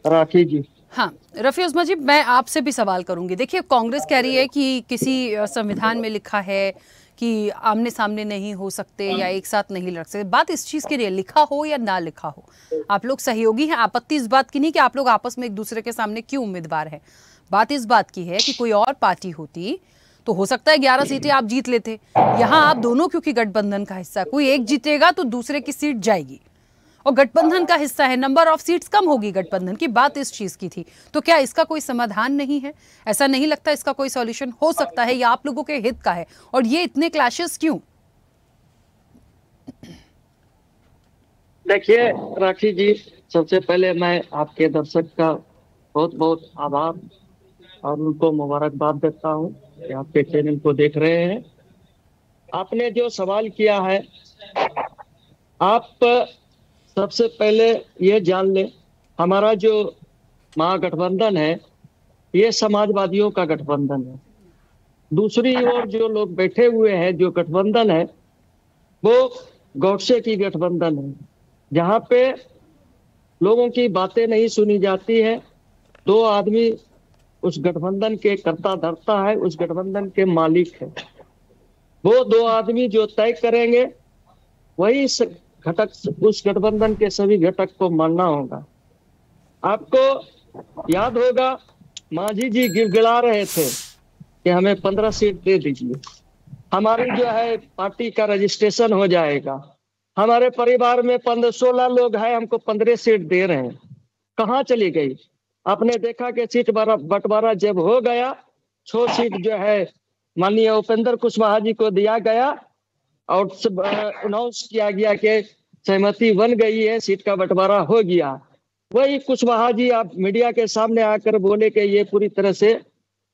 राठी जी। हाँ रफी उस्मा जी, मैं आपसे भी सवाल करूंगी। देखिए कांग्रेस कह रही है कि किसी संविधान में लिखा है कि आमने सामने नहीं हो सकते या एक साथ नहीं लड़ सकते। बात इस चीज के लिए लिखा हो या ना लिखा हो, आप लोग सहयोगी हैं। आपत्ति इस बात की नहीं कि आप लोग आपस में एक दूसरे के सामने क्यों उम्मीदवार हैं। बात इस बात की है कि कोई और पार्टी होती तो हो सकता है 11 सीटें आप जीत लेते। यहाँ आप दोनों क्योंकि गठबंधन का हिस्सा, कोई एक जीतेगा तो दूसरे की सीट जाएगी, और गठबंधन का हिस्सा है, नंबर ऑफ सीट्स कम होगी गठबंधन की। बात इस चीज की थी। तो क्या इसका कोई समाधान नहीं है? ऐसा नहीं लगता इसका कोई सॉल्यूशन हो सकता है, या आप लोगों के हित का है? और ये इतने क्लैशेस क्यों? देखिए राठी जी, सबसे पहले मैं आपके दर्शक का बहुत बहुत आभार और उनको मुबारकबाद देता हूँ कि आपके चैनल को देख रहे हैं। आपने जो सवाल किया है, आप सबसे पहले ये जान लें, हमारा जो महागठबंधन है ये समाजवादियों का गठबंधन है। दूसरी ओर जो लोग बैठे हुए हैं, जो गठबंधन है वो गौडसे की गठबंधन है, जहाँ पे लोगों की बातें नहीं सुनी जाती है। दो आदमी उस गठबंधन के कर्ता धर्ता है, उस गठबंधन के मालिक है। वो दो आदमी जो तय करेंगे वही घटक, उस गठबंधन के सभी घटक को मानना होगा। आपको याद होगा मांझी जी गिड़गिड़ा रहे थे कि हमें 15 सीट दे दीजिए, हमारी जो है पार्टी का रजिस्ट्रेशन हो जाएगा, हमारे परिवार में 15-16 लोग हैं, हमको 15 सीट दे रहे हैं। कहाँ चली गई? आपने देखा कि सीट बंटवारा जब हो गया, 6 सीट जो है माननीय उपेंद्र कुशवाहा जी को दिया गया और अनाउंस किया गया कि सहमति बन गई है, सीट का बंटवारा हो गया। वही कुशवाहा जी आप मीडिया के सामने आकर बोले कि ये पूरी तरह से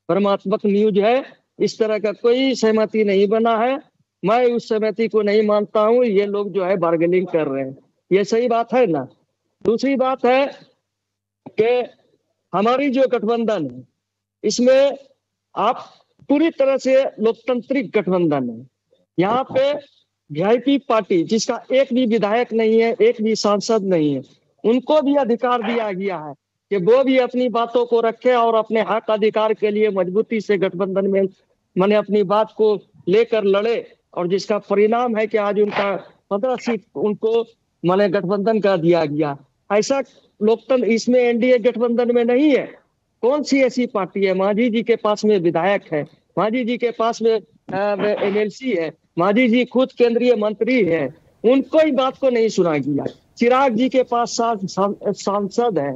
भ्रमात्मक न्यूज है, इस तरह का कोई सहमति नहीं बना है, मैं उस सहमति को नहीं मानता हूं, ये लोग जो है बार्गेनिंग कर रहे हैं, ये सही बात है ना। दूसरी बात है कि हमारी जो गठबंधन है इसमें आप पूरी तरह से लोकतांत्रिक गठबंधन है। यहाँ पे वीआईपी पार्टी जिसका एक भी विधायक नहीं है, एक भी सांसद नहीं है, उनको भी अधिकार दिया गया है कि वो भी अपनी बातों को रखे और अपने हक अधिकार के लिए मजबूती से गठबंधन में माने अपनी बात को लेकर लड़े, और जिसका परिणाम है कि आज उनका 15 सीट उनको माने गठबंधन का दिया गया। ऐसा लोकतंत्र इसमें एनडीए गठबंधन में नहीं है। कौन सी ऐसी पार्टी है? मांझी जी के पास में विधायक है, मांझी जी के पास में एमएलसी है, मांझी जी खुद केंद्रीय मंत्री है, उनको ही बात को नहीं सुना गया। चिराग जी के पास सांसद है,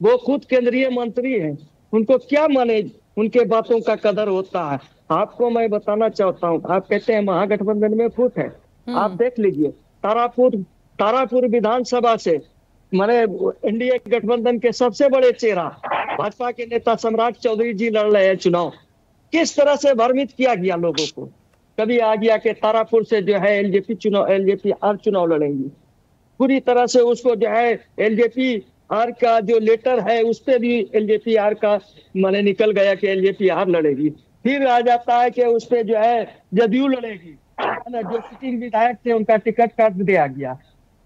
वो खुद केंद्रीय मंत्री है, उनको क्या माने उनके बातों का कदर होता है। आपको मैं बताना चाहता हूँ, आप कहते हैं महागठबंधन में फूट है, आप देख लीजिए तारापुर विधानसभा से माने एनडीए गठबंधन के सबसे बड़े चेहरा भाजपा के नेता सम्राट चौधरी जी लड़ रहे हैं चुनाव। किस तरह से भ्रमित किया गया लोगों को, कभी आ गया कि तारापुर से जो है एलजेपी आर चुनाव लड़ेंगी, पूरी तरह से उसको जो है एलजेपी आर का जो लेटर है उस पर भी एलजेपी आर का माने निकल गया कि एलजेपी आर लड़ेगी। फिर आ जाता है कि उस पर जो है जदयू लड़ेगी, जो सिटिंग विधायक थे उनका टिकट काट दिया गया।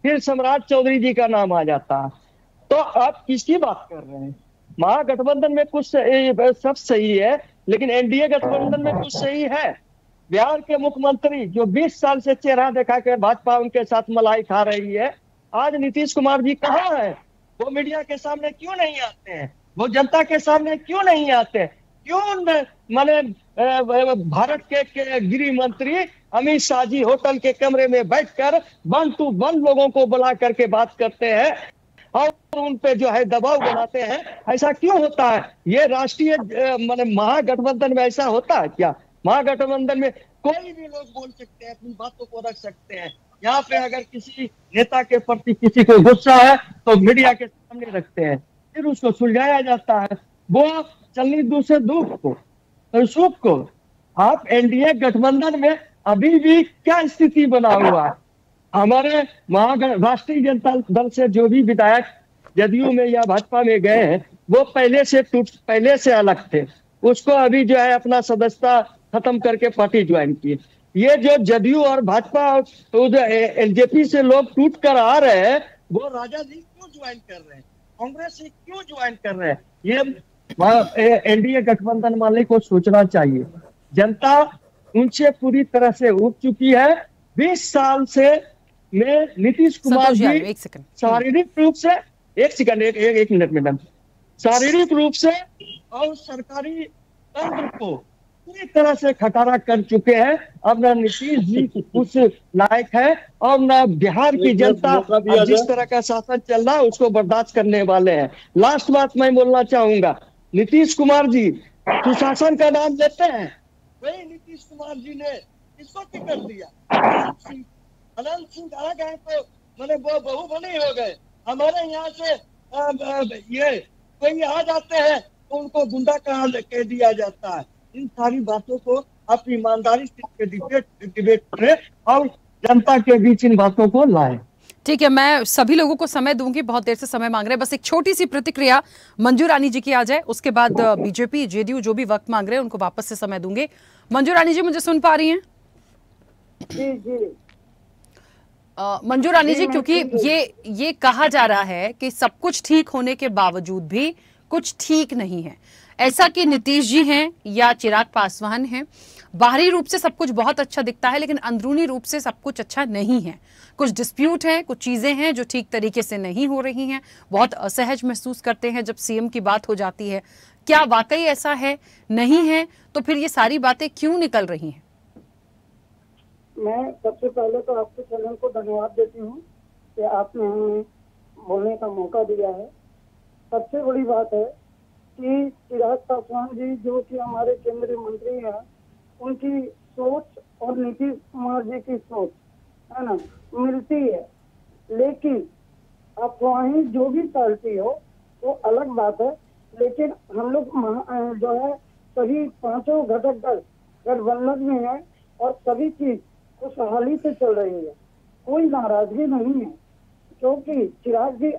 फिर सम्राट चौधरी जी का नाम आ जाता है। तो आप किसकी बात कर रहे हैं? महागठबंधन में कुछ सब सही है, लेकिन एनडीए गठबंधन में कुछ सही है। बिहार के मुख्यमंत्री जो 20 साल से चेहरा दिखा के भाजपा उनके साथ मलाई खा रही है, आज नीतीश कुमार जी कहाँ है? वो मीडिया के सामने क्यों नहीं आते हैं? वो जनता के सामने क्यों नहीं आते? क्यों माने भारत के गृह मंत्री अमित शाह जी होटल के कमरे में बैठकर 1 to 1 लोगों को बुला करके बात करते हैं और उन पे जो है दबाव बनाते हैं? ऐसा क्यों होता है? ये राष्ट्रीय माने महागठबंधन में ऐसा होता है क्या? महागठबंधन में कोई भी लोग बोल सकते हैं, अपनी बातों को रख सकते हैं। यहाँ पे अगर किसी नेता के प्रति किसी को गुस्सा है तो मीडिया के सामने रखते हैं, फिर उसको सुलझाया जाता है। वो चलनी दूसरे दुख को और सुख को। आप एनडीए गठबंधन में अभी भी क्या स्थिति बना हुआ है? हमारे राष्ट्रीय जनता दल से जो भी विधायक जदयू में या भाजपा में गए हैं वो पहले से अलग थे, उसको अभी जो है अपना सदस्यता खत्म करके पार्टी ज्वाइन की। ये जो जदयू और भाजपा तो जो एलजेपी से लोग टूट कर आ रहे हैं, वो राजा जी क्यों ज्वाइन कर रहे हैं? कांग्रेस से क्यों ज्वाइन कर रहे हैं? ये एनडीए गठबंधन वाले को सोचना चाहिए। जनता उनसे पूरी तरह से उब चुकी है। 20 साल से में नीतीश कुमार जी शारीरिक रूप से एक मिनट मैडम, शारीरिक रूप से और सरकारी तंत्र को पूरी तरह से खटारा कर चुके हैं। अब ना नीतीश जी उस लायक है और ना बिहार की जनता जिस तरह का शासन चल रहा है उसको बर्दाश्त करने वाले हैं। लास्ट बात मैं बोलना चाहूंगा, नीतीश कुमार जी सुशासन का नाम लेते हैं, वही नीतीश कुमार जी ने किसको टिकट दिया? अनंत सिंह आ गए तो मैंने वो बहुबली हो गए। हमारे यहाँ से ये कोई आ जाते हैं तो उनको गुंडा कहा कह दिया जाता है। इन सारी बातों को आप ईमानदारी से डिबेट करें और जनता के बीच इन बातों को लाएं। ठीक है, मैं सभी लोगों को समय दूंगी, बहुत देर से समय मांग रहे हैं। बस एक छोटी सी प्रतिक्रिया मंजू रानी जी की आ जाए, उसके बाद बीजेपी जेडीयू जो भी वक्त मांग रहे हैं उनको वापस से समय दूंगे। मंजू रानी जी मुझे सुन पा रही हैं? जी जी मंजू रानी जी, क्योंकि ये कहा जा रहा है कि सब कुछ ठीक होने के बावजूद भी कुछ ठीक नहीं है। ऐसा कि नीतीश जी हैं या चिराग पासवान हैं, बाहरी रूप से सब कुछ बहुत अच्छा दिखता है लेकिन अंदरूनी रूप से सब कुछ अच्छा नहीं है। कुछ डिस्प्यूट है, कुछ चीजें हैं जो ठीक तरीके से नहीं हो रही हैं, बहुत असहज महसूस करते हैं जब सीएम की बात हो जाती है। क्या वाकई ऐसा है? नहीं है तो फिर ये सारी बातें क्यों निकल रही हैं? मैं सबसे पहले तो आपके चैनल को धन्यवाद देती हूँ कि आपने हमें बोलने का मौका दिया है। सबसे बड़ी बात है कि चिराग पासवान जी जो कि हमारे केंद्रीय मंत्री हैं, उनकी सोच और नीतीश कुमार जी की सोच है ना मिलती है, लेकिन अफवाहें जो भी फैलती हो वो अलग बात है, लेकिन हम लोग जो है सभी पांचों घटक दल गठबंधन में है और सभी चीज खुशहाली से चल रही है, कोई नाराजगी नहीं है। क्योंकि चिराग जी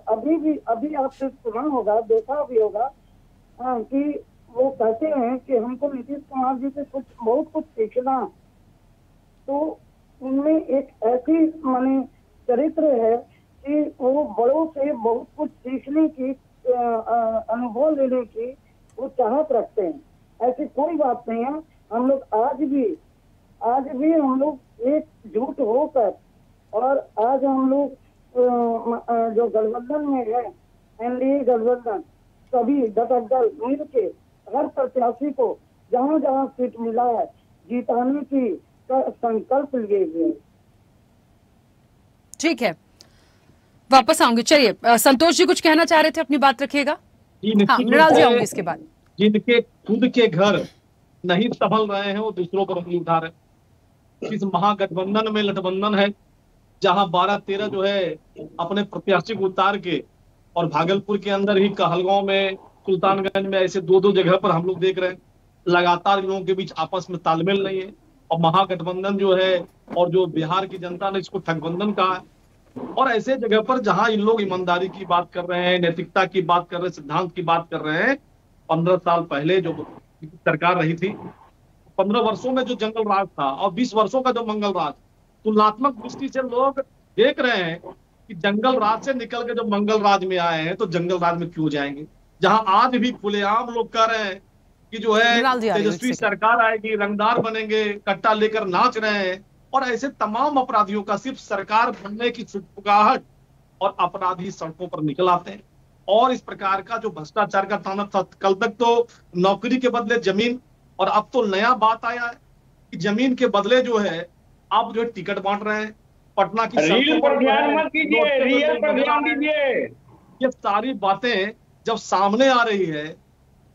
अभी आपने सुना होगा, देखा भी होगा कि वो कहते हैं कि हमको नीतीश कुमार जी से बहुत कुछ सीखना है। तो उनमें एक ऐसी माने चरित्र है कि वो बड़ों से बहुत कुछ सीखने की अनुभव लेने की वो चाहत रखते हैं। ऐसी कोई बात नहीं है। हम लोग आज भी हम लोग एकजुट होकर और आज हम लोग जो गठबंधन में है, एनडीए गठबंधन, सभी घटक दल मिल के हर प्रत्याशी को जहां जहां सीट मिला है जिताने की संकल्प लिए हुए। ठीक है, वापस आऊंगी। चलिए संतोष जी कुछ कहना चाह रहे थे, अपनी बात रखिएगा। हाँ, मृणाल जी आऊंगी इसके बाद। जिनके खुद के घर नहीं संभल रहे हैं वो दूसरों पर उंगली उठा रहे हैं। इस महागठबंधन में लठबंधन है, जहां 12-13 जो है अपने प्रत्याशी को उतार के, और भागलपुर के अंदर ही कहलगांव में, सुल्तानगंज में ऐसे 2-2 जगह पर हम लोग देख रहे हैं लगातार इन लोगों के बीच आपस में तालमेल नहीं है। और महागठबंधन जो है और जो बिहार की जनता ने इसको ठगबंधन कहा है। और ऐसे जगह पर जहां इन लोग ईमानदारी की बात कर रहे हैं, नैतिकता की बात कर रहे हैं, सिद्धांत की बात कर रहे हैं, 15 साल पहले जो सरकार रही थी, 15 वर्षों में जो जंगल राज था और 20 वर्षों का जो मंगल राज, तुलनात्मक दृष्टि से लोग देख रहे हैं कि जंगल राज से निकल के जो मंगल राज में आए हैं तो जंगल राज में क्यों जाएंगे, जहां आज भी खुलेआम लोग कह रहे हैं कि जो है तेजस्वी सरकार आएगी, रंगदार बनेंगे, कट्टा लेकर नाच रहे हैं। और ऐसे तमाम अपराधियों का सिर्फ सरकार बनने की छुटपुकाहट और अपराधी सड़कों पर निकल आते हैं। और इस प्रकार का जो भ्रष्टाचार का तांडव था, कल तक तो नौकरी के बदले जमीन, और अब तो नया बात आया है कि जमीन के बदले जो है आप जो है टिकट बांट रहे हैं। पटना की रील पर ध्यान मत दीजिए, रियल पर ध्यान दीजिए। ये सारी बातें जब सामने आ रही है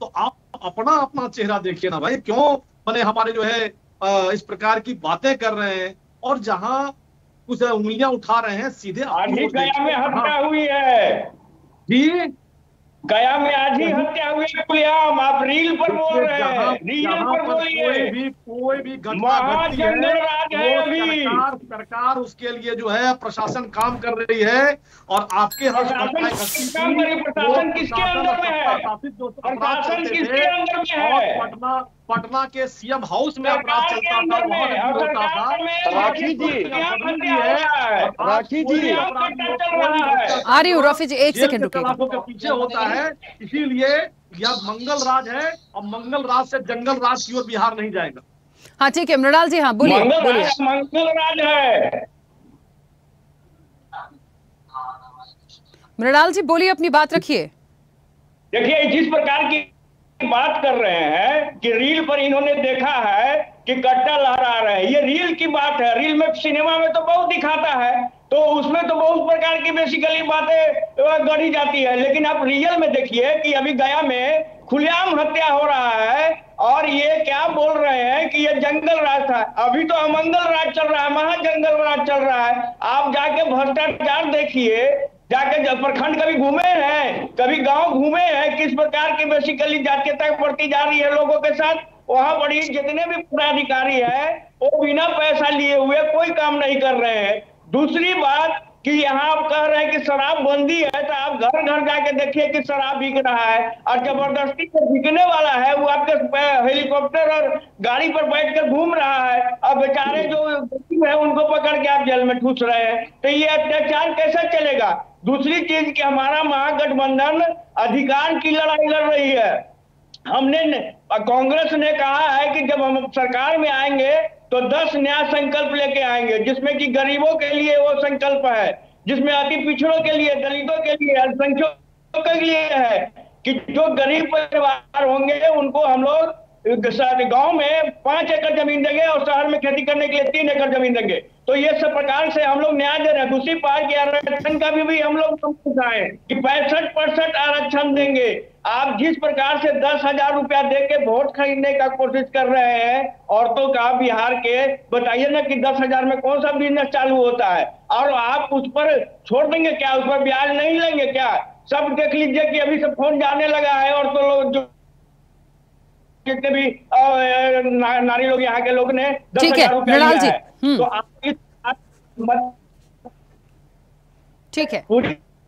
तो आप अपना चेहरा देखिए ना भाई, क्यों माने हमारे जो है इस प्रकार की बातें कर रहे हैं और जहां कुछ उंगलियां उठा रहे हैं सीधे। आज ही गया में हत्या हुई है जी, गया में आज ही हत्या हुई है खुलेआम। आप रील पर बोल रहे हैं, रील पर बोलिए। कोई भी महाजंगल राज है अभी। सरकार उसके लिए जो है प्रशासन काम कर रही है और आपके प्रशासन किसके अंदर में है? प्रशासन किसके अंदर में है? पटना के सीएम हाउस में अपराध चलता था। राखी जी आ रही हूँ रफी जी, एक सेकंड रुकिए। के पीछे होता है, इसीलिए यह मंगल राज है और मंगल राज से जंगल राज की ओर बिहार नहीं जाएगा। हाँ ठीक है मृणाल जी, हाँ बोलिए। मंगल राज है। मृणाल जी बोलिए, अपनी बात रखिए। देखिए जिस प्रकार की बात कर रहे हैं कि रील पर इन्होंने देखा है कि कट्टा लहरा रहे हैं, ये रील की बात है। रील में, सिनेमा में तो बहुत दिखाता है, तो उसमें तो बहुत प्रकार की बेसिकली बातें गढ़ी जाती है, लेकिन आप रियल में देखिए कि अभी गया में खुलेआम हत्या हो रहा है और ये क्या बोल रहे हैं कि ये जंगल राज था। अभी तो अमंगल राज चल रहा है, महाजंगल राज चल रहा है। आप जाके भ्रष्टाचार देखिए, जाके प्रखंड कभी घूमे हैं, कभी गांव घूमे हैं, किस प्रकार की बेसिकली जातीयता बढ़ती जा रही है लोगों के साथ। वहां बड़ी जितने भी पदाधिकारी है वो बिना पैसा लिए हुए कोई काम नहीं कर रहे हैं। दूसरी बात कि यहाँ आप कह रहे हैं कि शराब बंदी है, तो आप घर घर जाके देखिए कि शराब बिक रहा है और जबरदस्ती से बिकने वाला है वो आपके हेलीकॉप्टर और गाड़ी पर बैठकर घूम रहा है और बेचारे जो है उनको पकड़ के आप जेल में ठूस रहे हैं। तो ये अत्याचार कैसे चलेगा? दूसरी चीज कि हमारा महागठबंधन अधिकार की लड़ाई लड़ रही है। हमने कांग्रेस ने कहा है कि जब हम सरकार में आएंगे तो 10 नया संकल्प लेके आएंगे, जिसमें कि गरीबों के लिए वो संकल्प है, जिसमें अति पिछड़ों के लिए, दलितों के लिए, अल्पसंख्यकों के लिए है कि जो गरीब परिवार होंगे उनको हम लोग गांव में 5 एकड़ जमीन देंगे और शहर में खेती करने के लिए 3 एकड़ जमीन देंगे। तो ये सब प्रकार से हम लोग न्याय दे रहे हैं। दूसरी पार्टी आरक्षण का भी हम लोग समझाएं कि 65% आरक्षण देंगे। आप जिस प्रकार से 10,000 रुपया दे के वोट खरीदने का कोशिश कर रहे हैं औरतों का बिहार के, बताइए ना कि 10,000 में कौन सा बिजनेस चालू होता है? और आप उस पर छोड़ देंगे क्या? उस पर ब्याज नहीं लेंगे क्या? सब देख लीजिए कि अभी सब फोन जाने लगा है, और तो लोग जो जितने भी नारी लोग यहाँ के लोग ने 10,000 रुपया लिया है, तो आप इस ठीक है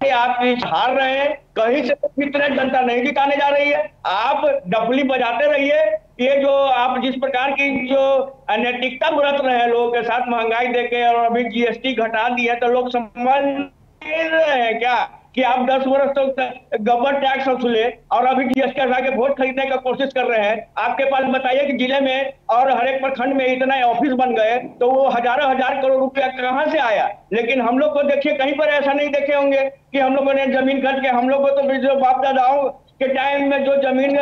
आप हार रहे हैं, कहीं से कितने जनता नहीं जिताने जा रही है। आप डफली बजाते रहिए। ये जो आप जिस प्रकार की जो अनैतिकता बरत रहे हैं लोगों के साथ, महंगाई देके और अभी जीएसटी घटा दी है, तो लोग समझ नहीं रहे हैं क्या कि आप 10 वर्ष तक गब्बर टैक्स वसूले और अभी जीएसटी हटा के वोट खरीदने का कोशिश कर रहे हैं। आपके पास बताइए कि जिले में और हर एक प्रखंड में इतना ऑफिस बन गए, तो वो हजारों हजार करोड़ रुपया कहाँ से आया? लेकिन हम लोग को देखिए, कहीं पर ऐसा नहीं देखे होंगे कि हम लोगों ने जमीन खरीद के, हम लोग को तो जो बाप दादाओं के टाइम में जो जमीन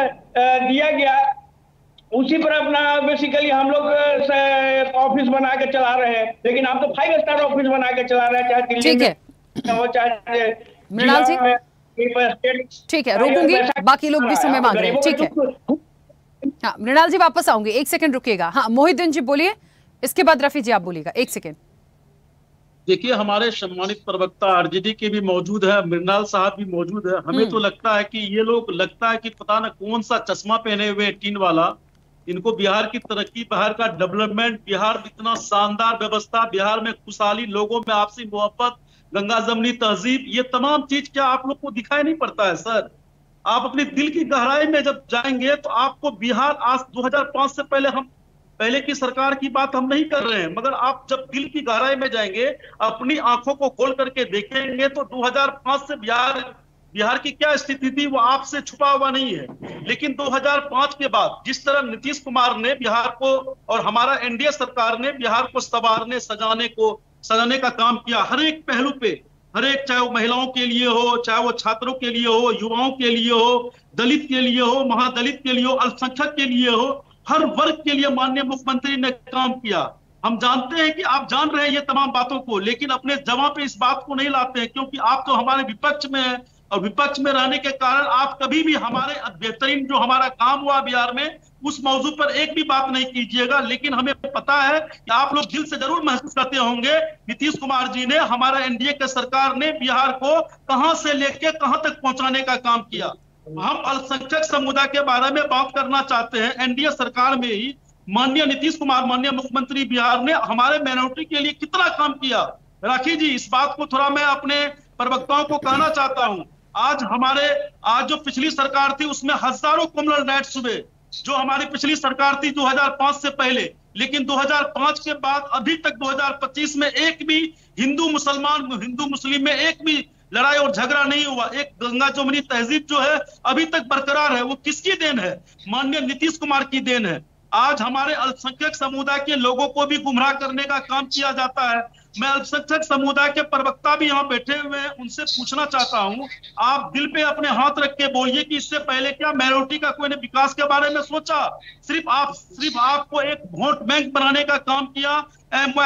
दिया गया उसी पर अपना बेसिकली हम लोग ऑफिस बना के चला रहे हैं। लेकिन आप तो 5 स्टार ऑफिस बना के चला रहे हैं, चाहे दिल्ली में हो चाहे मृणाल जी। ठीक है, रोकूंगी, बाकी लोग भी समय मांग रहे हैं। ठीक है, हाँ मृणाल जी वापस आऊंगी, 1 सेकंड रुकिएगा। हाँ मोहिद्दीन जी बोलिए, इसके बाद रफी जी आप बोलिएगा, 1 सेकंड। देखिए, हमारे सम्मानित प्रवक्ता आरजेडी के भी मौजूद है, मृणाल साहब भी मौजूद है। हमें तो लगता है कि ये लोग लगता है कि पता न कौन सा चश्मा पहने हुए टीन वाला, इनको बिहार की तरक्की, बिहार का डेवलपमेंट, बिहार इतना शानदार व्यवस्था, बिहार में खुशहाली, लोगों में आपसी मोहब्बत, गंगा जमनी तहजीब, ये तमाम चीज क्या आप लोग को दिखाई नहीं पड़ता है सर? आप अपने दिल की गहराई में जब जाएंगे तो आपको बिहार आज 2005 से पहले की सरकार की बात हम नहीं कर रहे हैं, मगर आप जब दिल की गहराई में जाएंगे, अपनी आंखों को खोल करके देखेंगे तो 2005 से बिहार की क्या स्थिति थी वो आपसे छुपा हुआ नहीं है। लेकिन 2005 के बाद जिस तरह नीतीश कुमार ने बिहार को और हमारा एनडीए सरकार ने बिहार को संवारने सजाने का काम किया, हर एक पहलू पे, हर एक, चाहे वो महिलाओं के लिए हो, चाहे वो छात्रों के लिए हो, युवाओं के लिए हो, दलित के लिए हो, महादलित के लिए हो, अल्पसंख्यक के लिए हो, हर वर्ग के लिए माननीय मुख्यमंत्री ने काम किया। हम जानते हैं कि आप जान रहे हैं ये तमाम बातों को, लेकिन अपने जमा पे इस बात को नहीं लाते हैं, क्योंकि आप तो हमारे विपक्ष में हैं, और विपक्ष में रहने के कारण आप कभी भी हमारे बेहतरीन जो हमारा काम हुआ बिहार में उस मौजू पर एक भी बात नहीं कीजिएगा। लेकिन हमें पता है कि आप लोग दिल से जरूर महसूस करते होंगे, नीतीश कुमार जी ने, हमारा एनडीए के सरकार ने बिहार को कहां से लेके कहां तक पहुंचाने का काम किया। हम अल्पसंख्यक समुदाय के बारे में बात करना चाहते हैं। एनडीए सरकार में ही माननीय नीतीश कुमार, माननीय मुख्यमंत्री बिहार ने हमारे माइनॉरिटी के लिए कितना काम किया। राखी जी, इस बात को थोड़ा मैं अपने प्रवक्ताओं को कहना चाहता हूं। आज जो पिछली सरकार थी उसमें हजारों कम्युनल राइट्स हुए, जो हमारी पिछली सरकार थी 2005 से पहले। लेकिन 2005 के बाद अभी तक 2025 में एक भी हिंदू मुस्लिम में एक भी लड़ाई और झगड़ा नहीं हुआ। एक गंगा जमुनी तहजीब जो है अभी तक बरकरार है, वो किसकी देन है? माननीय नीतीश कुमार की देन है। आज हमारे अल्पसंख्यक समुदाय के लोगों को भी गुमराह करने का काम किया जाता है। मैं अल्पसंख्यक समुदाय के प्रवक्ता भी यहाँ बैठे हुए हैं, उनसे पूछना चाहता हूँ, आप दिल पे अपने हाथ रख के बोलिए कि इससे पहले क्या माइनॉरिटी का कोई ने विकास के बारे में सोचा? सिर्फ आपको एक वोट बैंक बनाने का काम किया,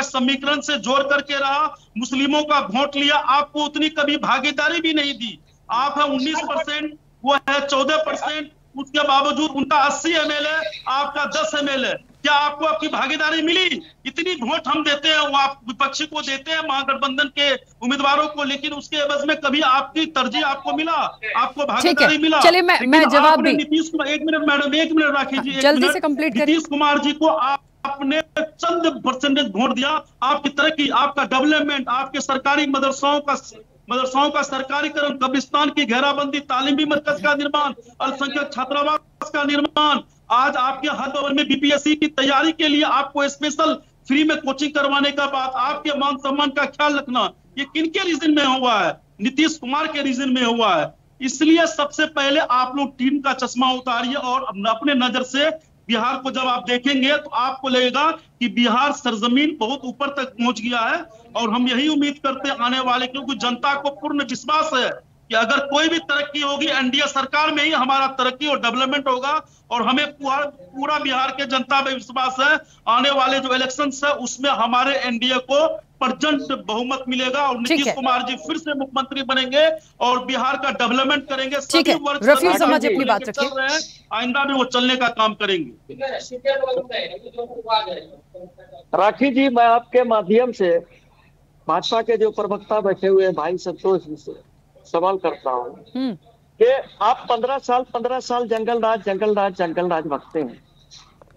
समीकरण से जोड़ करके रहा, मुस्लिमों का वोट लिया, आपको उतनी कभी भागीदारी भी नहीं दी। आप है 19%, वो है 14%, उसके बावजूद उनका 80 MLA, आपका 10 MLA। क्या आपको आपकी भागीदारी मिली? इतनी वोट हम देते हैं, वो आप विपक्षी को देते हैं, महागठबंधन के उम्मीदवारों को, लेकिन उसके एवज में कभी आपकी तरजीह आपको मिला, आपको भागीदारी मिला? चलिए मैं जवाब भी, Nitish Kumar, 1 minute madam, 1 minute Rakhi ji, जल्दी से कंप्लीट करिए। नीतीश कुमार जी को आपने चंद परसेंटेज वोट दिया, आपकी तरक्की, आपका डेवलपमेंट, आपके सरकारी मदरसाओं का सरकारीकरण, कब्रिस्तान की घेराबंदी, तालीमी मरकज का निर्माण, अल्पसंख्यक छात्रावास का निर्माण, आज आपके हर भवन में बीपीएससी की तैयारी के लिए आपको स्पेशल फ्री में कोचिंग करवाने का बात, आपके मान सम्मान का ख्याल रखना, ये किनके रीजन में हुआ है? नीतीश कुमार के रीजन में हुआ है। इसलिए सबसे पहले आप लोग टीम का चश्मा उतारिए और अपने नजर से बिहार को जब आप देखेंगे तो आपको लगेगा कि बिहार सरजमीन बहुत ऊपर तक पहुंच गया है। और हम यही उम्मीद करते हैं आने वाले, क्योंकि जनता को पूर्ण विश्वास है कि अगर कोई भी तरक्की होगी एनडीए सरकार में ही हमारा तरक्की और डेवलपमेंट होगा। और हमें पूरा बिहार के जनता में विश्वास है, आने वाले जो इलेक्शंस है उसमें हमारे एनडीए को प्रचंड बहुमत मिलेगा और नीतीश कुमार जी फिर से मुख्यमंत्री बनेंगे और बिहार का डेवलपमेंट करेंगे। रफी समझ अपनी बात रखिए, आइंदा भी वो चलने का काम करेंगे। राखी जी, मैं आपके माध्यम से भाजपा के जो प्रवक्ता बैठे हुए हैं भाई संतोष जी से सवाल करता हूँ कि आप 15 साल जंगल राज भगते हैं।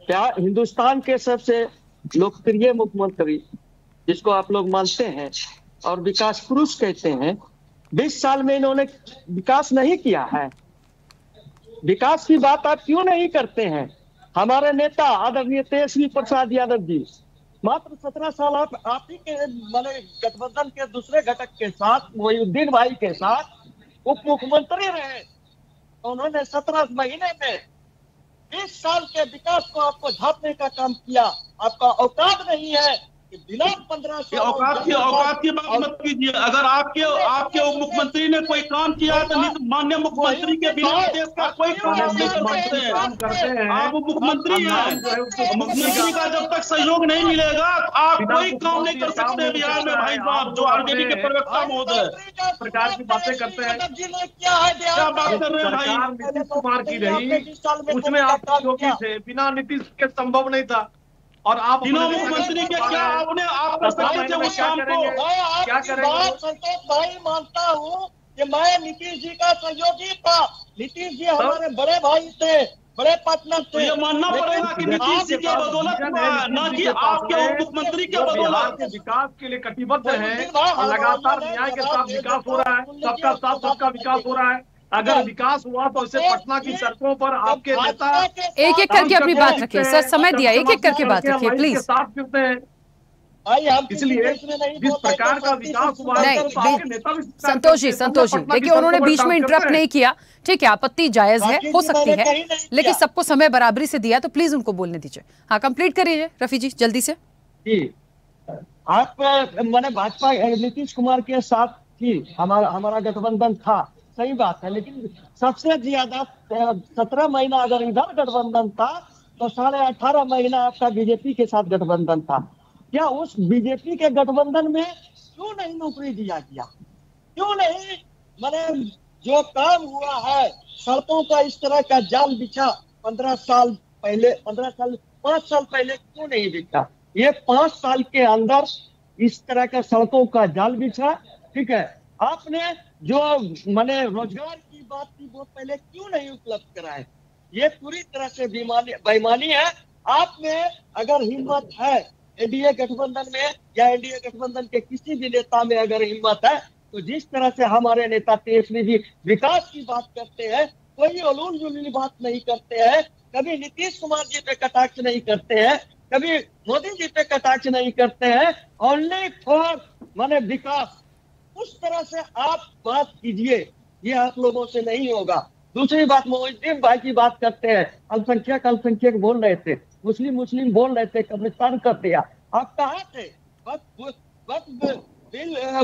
क्या हिंदुस्तान के सबसे लोकप्रिय मुख्यमंत्री जिसको आप लोग मानते हैं और विकास पुरुष कहते हैं, 20 साल में इन्होंने विकास नहीं किया है? विकास की बात आप क्यों नहीं करते हैं? हमारे नेता आदरणीय तेजस्वी प्रसाद यादव जी मात्र 17 साल आप ही के माने गठबंधन के दूसरे घटक के साथ मोहिउद्दीन भाई के साथ उप मुख्यमंत्री रहे। उन्होंने 17 महीने में 20 साल के विकास को आपको झापने का काम किया। आपका औकात नहीं है कि बिना 15 साल औकात की बात मत कीजिए। अगर आपके उप मुख्यमंत्री ने कोई काम किया तो माननीय मुख्यमंत्री के बिना देश का कोई काम नहीं कर सकते हैं। आप उप मुख्यमंत्री हैं, मुख्यमंत्री का जब तक सहयोग नहीं मिलेगा आप कोई काम नहीं कर सकते बिहार में। भाई साहब जो आरजेडी के प्रवक्ता महोदय प्रकार की बातें करते हैं, क्या बात कर रहे हैं भाई? नीतीश कुमार की रही उसमें आप सहयोगी थे, बिना नीतीश के संभव नहीं था। और आप तीनों मुख्यमंत्री के क्या आपने आप कर सकते थे उस काम को? क्या करेंगे? संतोष भाई मानता हूँ कि मैं नीतीश जी का सहयोगी था। नीतीश जी हमारे बड़े भाई थे, बड़े पार्टनर थे। ये मानना पड़ेगा कि नीतीश जी के बदौलत न कि आपके उप मुख्यमंत्री के बदौलत। के विकास के लिए कटिबद्ध है, लगातार न्याय के साथ विकास हो रहा है, सबका साथ सबका विकास हो रहा है। अगर विकास हुआ तो इसे पटना की सड़कों पर आपके नेता एक एक करके अपनी बात रखिए सर, समय दिया, एक एक करके बात रखिए प्लीज। साथ फिरते हैं, इसलिए जिस प्रकार का विकास हुआ है आपके नेता भी। संतोष जी देखिए उन्होंने बीच में इंटरप्ट नहीं किया, ठीक है, आपत्ति जायज है, हो सकती है, लेकिन सबको समय बराबरी से दिया तो प्लीज उनको बोलने दीजिए। हाँ कंप्लीट करिए रफी जी जल्दी से। जी आप मैंने भाजपा नीतीश कुमार के साथ ही हमारा गठबंधन था, सही बात है, लेकिन सबसे ज्यादा 17 महीना अगर इधर गठबंधन था तो 18.5 महीना आपका बीजेपी के साथ गठबंधन था। क्या उस बीजेपी के गठबंधन में क्यों नहीं नौकरी दिया गया? क्यों नहीं मैंने जो काम हुआ है सड़कों का इस तरह का जाल बिछा 5 साल पहले क्यों नहीं बिछा? ये 5 साल के अंदर इस तरह का सड़कों का जाल बिछा, ठीक है। आपने जो मैंने रोजगार की बात की वो पहले क्यों नहीं उपलब्ध कराए? ये पूरी तरह से बेईमानी है। आप में अगर हिम्मत है एनडीए गठबंधन में या एनडीए गठबंधन के किसी भी नेता में अगर हिम्मत है तो जिस तरह से हमारे नेता तेजस्वी जी विकास की बात करते हैं, कोई उलूल जुलूल बात नहीं करते हैं, कभी नीतीश कुमार जी पे कटाक्ष नहीं करते हैं, कभी मोदी जी पे कटाक्ष नहीं करते हैं, ओनली फॉर माने विकास। उस तरह से आप बात कीजिए, ये आप लोगों से नहीं होगा। दूसरी बात, मोहिउद्दीन भाई की बात करते हैं, अल्पसंख्यक बोल रहे थे, मुस्लिम बोल रहे थे, कब्रिस्तान कर दिया। आप कहाँ थे?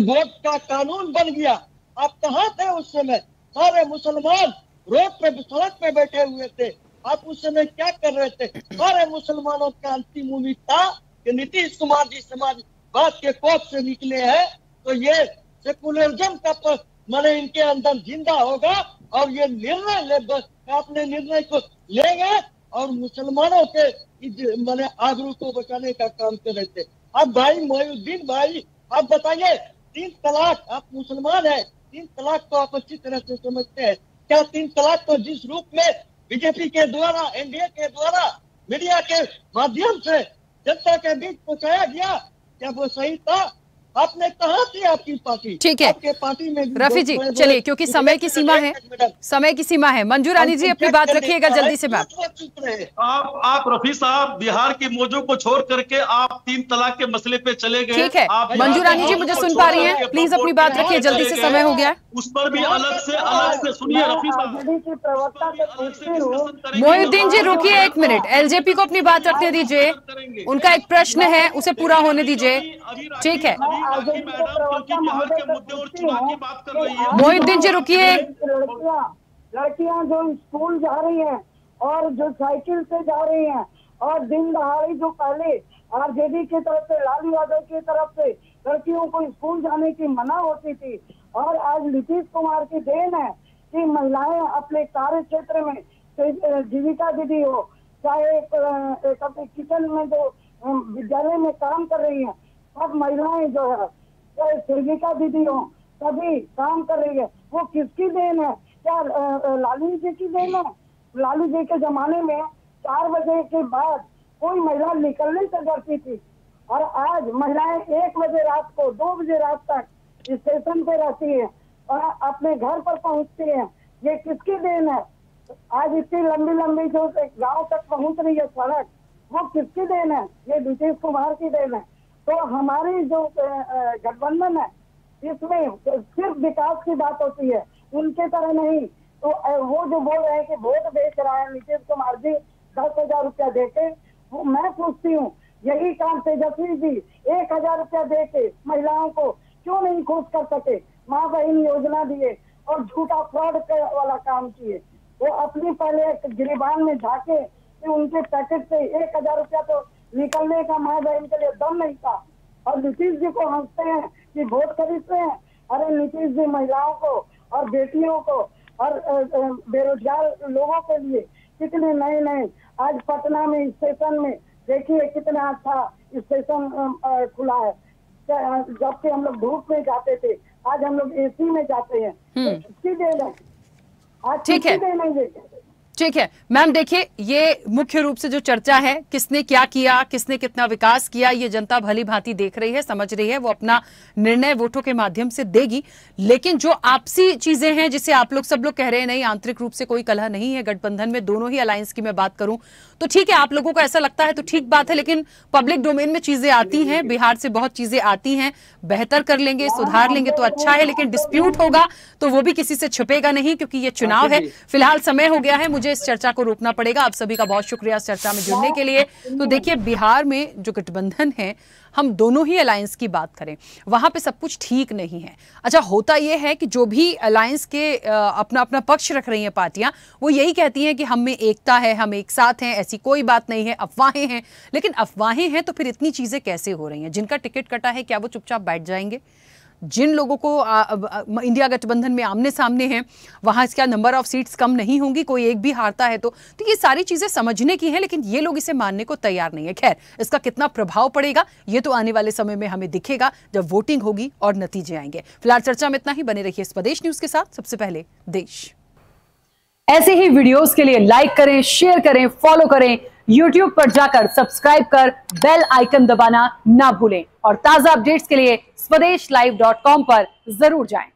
वोट का कानून बन गया, आप कहाँ थे उस समय? सारे मुसलमान रोड पे सड़क पे बैठे हुए थे, आप उस समय क्या कर रहे थे? सारे मुसलमानों का अंतिम उम्मीद था कि नीतीश कुमार जी समाजवाद के कोख से निकले हैं तो ये सेकुलरिज्म का मैंने इनके अंदर जिंदा होगा और ये निर्णय अपने निर्णय को लेंगे और मुसलमानों के मैंने आबरू को बचाने का काम कर रहे थे। अब भाई मोहिउद्दीन भाई आप बताइए, 3 तलाक, आप मुसलमान है, 3 तलाक को आप अच्छी तरह से समझते हैं क्या? 3 तलाक को जिस रूप में बीजेपी के द्वारा एनडीए के द्वारा मीडिया के माध्यम से जनता के बीच पहुंचाया गया, क्या वो सही था? आपने कहा थी आपकी पार्टी? ठीक है आपके पार्टी में रफी जी चलिए, क्योंकि समय की सीमा है, मंजू रानी जी अपनी बात रखिएगा जल्दी से। बात आप रफी साहब बिहार की मौजों को छोड़ करके आप 3 तलाक के मसले पे चले गए। ठीक है मंजू रानी जी मुझे सुन पा रही हैं, प्लीज अपनी बात रखिए जल्दी से, समय हो गया। उस पर भी अलग से सुनिए रफी साहब। मोहिउद्दीन जी रुकिए 1 मिनट, एलजेपी को अपनी बात रखने दीजिए, उनका एक प्रश्न है उसे पूरा होने दीजिए, ठीक है। मोहिउद्दीन जी रुकिए। लड़कियां जो स्कूल जा रही हैं और जो साइकिल से जा रही हैं और दिन दहाड़ी जो पहले आरजेडी की तरफ से, लालू यादव की तरफ से लड़कियों को स्कूल जाने की मना होती थी, और आज नीतीश कुमार की देन है कि महिलाएं अपने कार्य क्षेत्र में, जीविका दीदी हो चाहे अपने किचन में जो विद्यालय में काम कर रही हैं, अब महिलाएं जो है चाहे सेविका दीदी हो, सभी काम कर रही है। वो किसकी देन है? क्या लालू जी की देन है? लालू जी के जमाने में 4 बजे के बाद कोई महिला निकलने से डरती थी, और आज महिलाएं 1 बजे रात को, 2 बजे रात तक स्टेशन पे रहती है और अपने घर पर पहुंचती है। ये किसकी देन है? आज इतनी लंबी लंबी जो गांव तक पहुंच रही है सड़क, वो किसकी देन है? ये नीतीश कुमार की देन है। तो हमारी जो गठबंधन है, इसमें सिर्फ विकास की बात होती है, उनके तरह नहीं। तो वो जो बोल रहे हैं कि वोट बेच रहा है नीतीश कुमार जी 10,000 रुपया देके, वो मैं पूछती हूँ, यही काम तेजस्वी जी 1,000 रुपया दे के महिलाओं को क्यों नहीं खुश कर सके? माँ बहन योजना दिए और झूठा फ्रॉड वाला काम किए। वो अपनी पहले गिरिबान में झाके कि उनके पैकेट से 1,000 रुपया तो निकलने का माँ बहन के लिए दम नहीं था, और नीतीश जी को हंसते हैं कि वोट खरीदते हैं। अरे नीतीश जी महिलाओं को और बेटियों को और बेरोजगार लोगों के लिए कितने नए नए, आज पटना में स्टेशन में देखिए कितना अच्छा स्टेशन खुला है। जबकि हम लोग धूप में जाते थे, आज हम लोग एसी में जाते हैं। किसकी देन है? आज किसकी देन है ये? ठीक है मैम, देखिए ये मुख्य रूप से जो चर्चा है, किसने क्या किया, किसने कितना विकास किया, ये जनता भली भांति देख रही है, समझ रही है, वो अपना निर्णय वोटों के माध्यम से देगी। लेकिन जो आपसी चीजें हैं, जिसे आप लोग सब लोग कह रहे हैं नहीं आंतरिक रूप से कोई कलह नहीं है गठबंधन में, दोनों ही अलायंस की मैं बात करूं तो ठीक है, आप लोगों को ऐसा लगता है तो ठीक बात है, लेकिन पब्लिक डोमेन में चीजें आती हैं, बिहार से बहुत चीजें आती हैं, बेहतर कर लेंगे, सुधार लेंगे तो अच्छा है, लेकिन डिस्प्यूट होगा तो वो भी किसी से छुपेगा नहीं, क्योंकि ये चुनाव है। फिलहाल समय हो गया है, मुझे इस चर्चा को रोकना पड़ेगा। आप सभी का बहुत शुक्रिया इस चर्चा में जुड़ने के लिए। तो देखिए, बिहार में जो गठबंधन है, हम दोनों ही अलायंस की बात करें, वहां पे सब कुछ ठीक नहीं है। अच्छा, होता यह है कि जो भी अलायंस के अपना अपना पक्ष रख रही हैं पार्टियां, वो यही कहती हैं कि हम में एकता है, हम एक साथ हैं, ऐसी कोई बात नहीं है, अफवाहें हैं। लेकिन अफवाहें हैं तो फिर इतनी चीजें कैसे हो रही हैं? जिनका टिकट कटा है, क्या वो चुपचाप बैठ जाएंगे? जिन लोगों को इंडिया गठबंधन में आमने सामने हैं, वहां इसका नंबर ऑफ सीट्स कम नहीं होंगी, कोई एक भी हारता है तो ये सारी चीजें समझने की हैं, लेकिन ये लोग इसे मानने को तैयार नहीं है। खैर, इसका कितना प्रभाव पड़ेगा ये तो आने वाले समय में हमें दिखेगा जब वोटिंग होगी और नतीजे आएंगे। फिलहाल चर्चा में इतना ही। बने रहिए स्वदेश न्यूज के साथ। सबसे पहले देश। ऐसे ही वीडियोस के लिए लाइक करें, शेयर करें, फॉलो करें, YouTube पर जाकर सब्सक्राइब कर बेल आइकन दबाना ना भूलें, और ताजा अपडेट्स के लिए स्वदेशलाइव.com पर जरूर जाएं।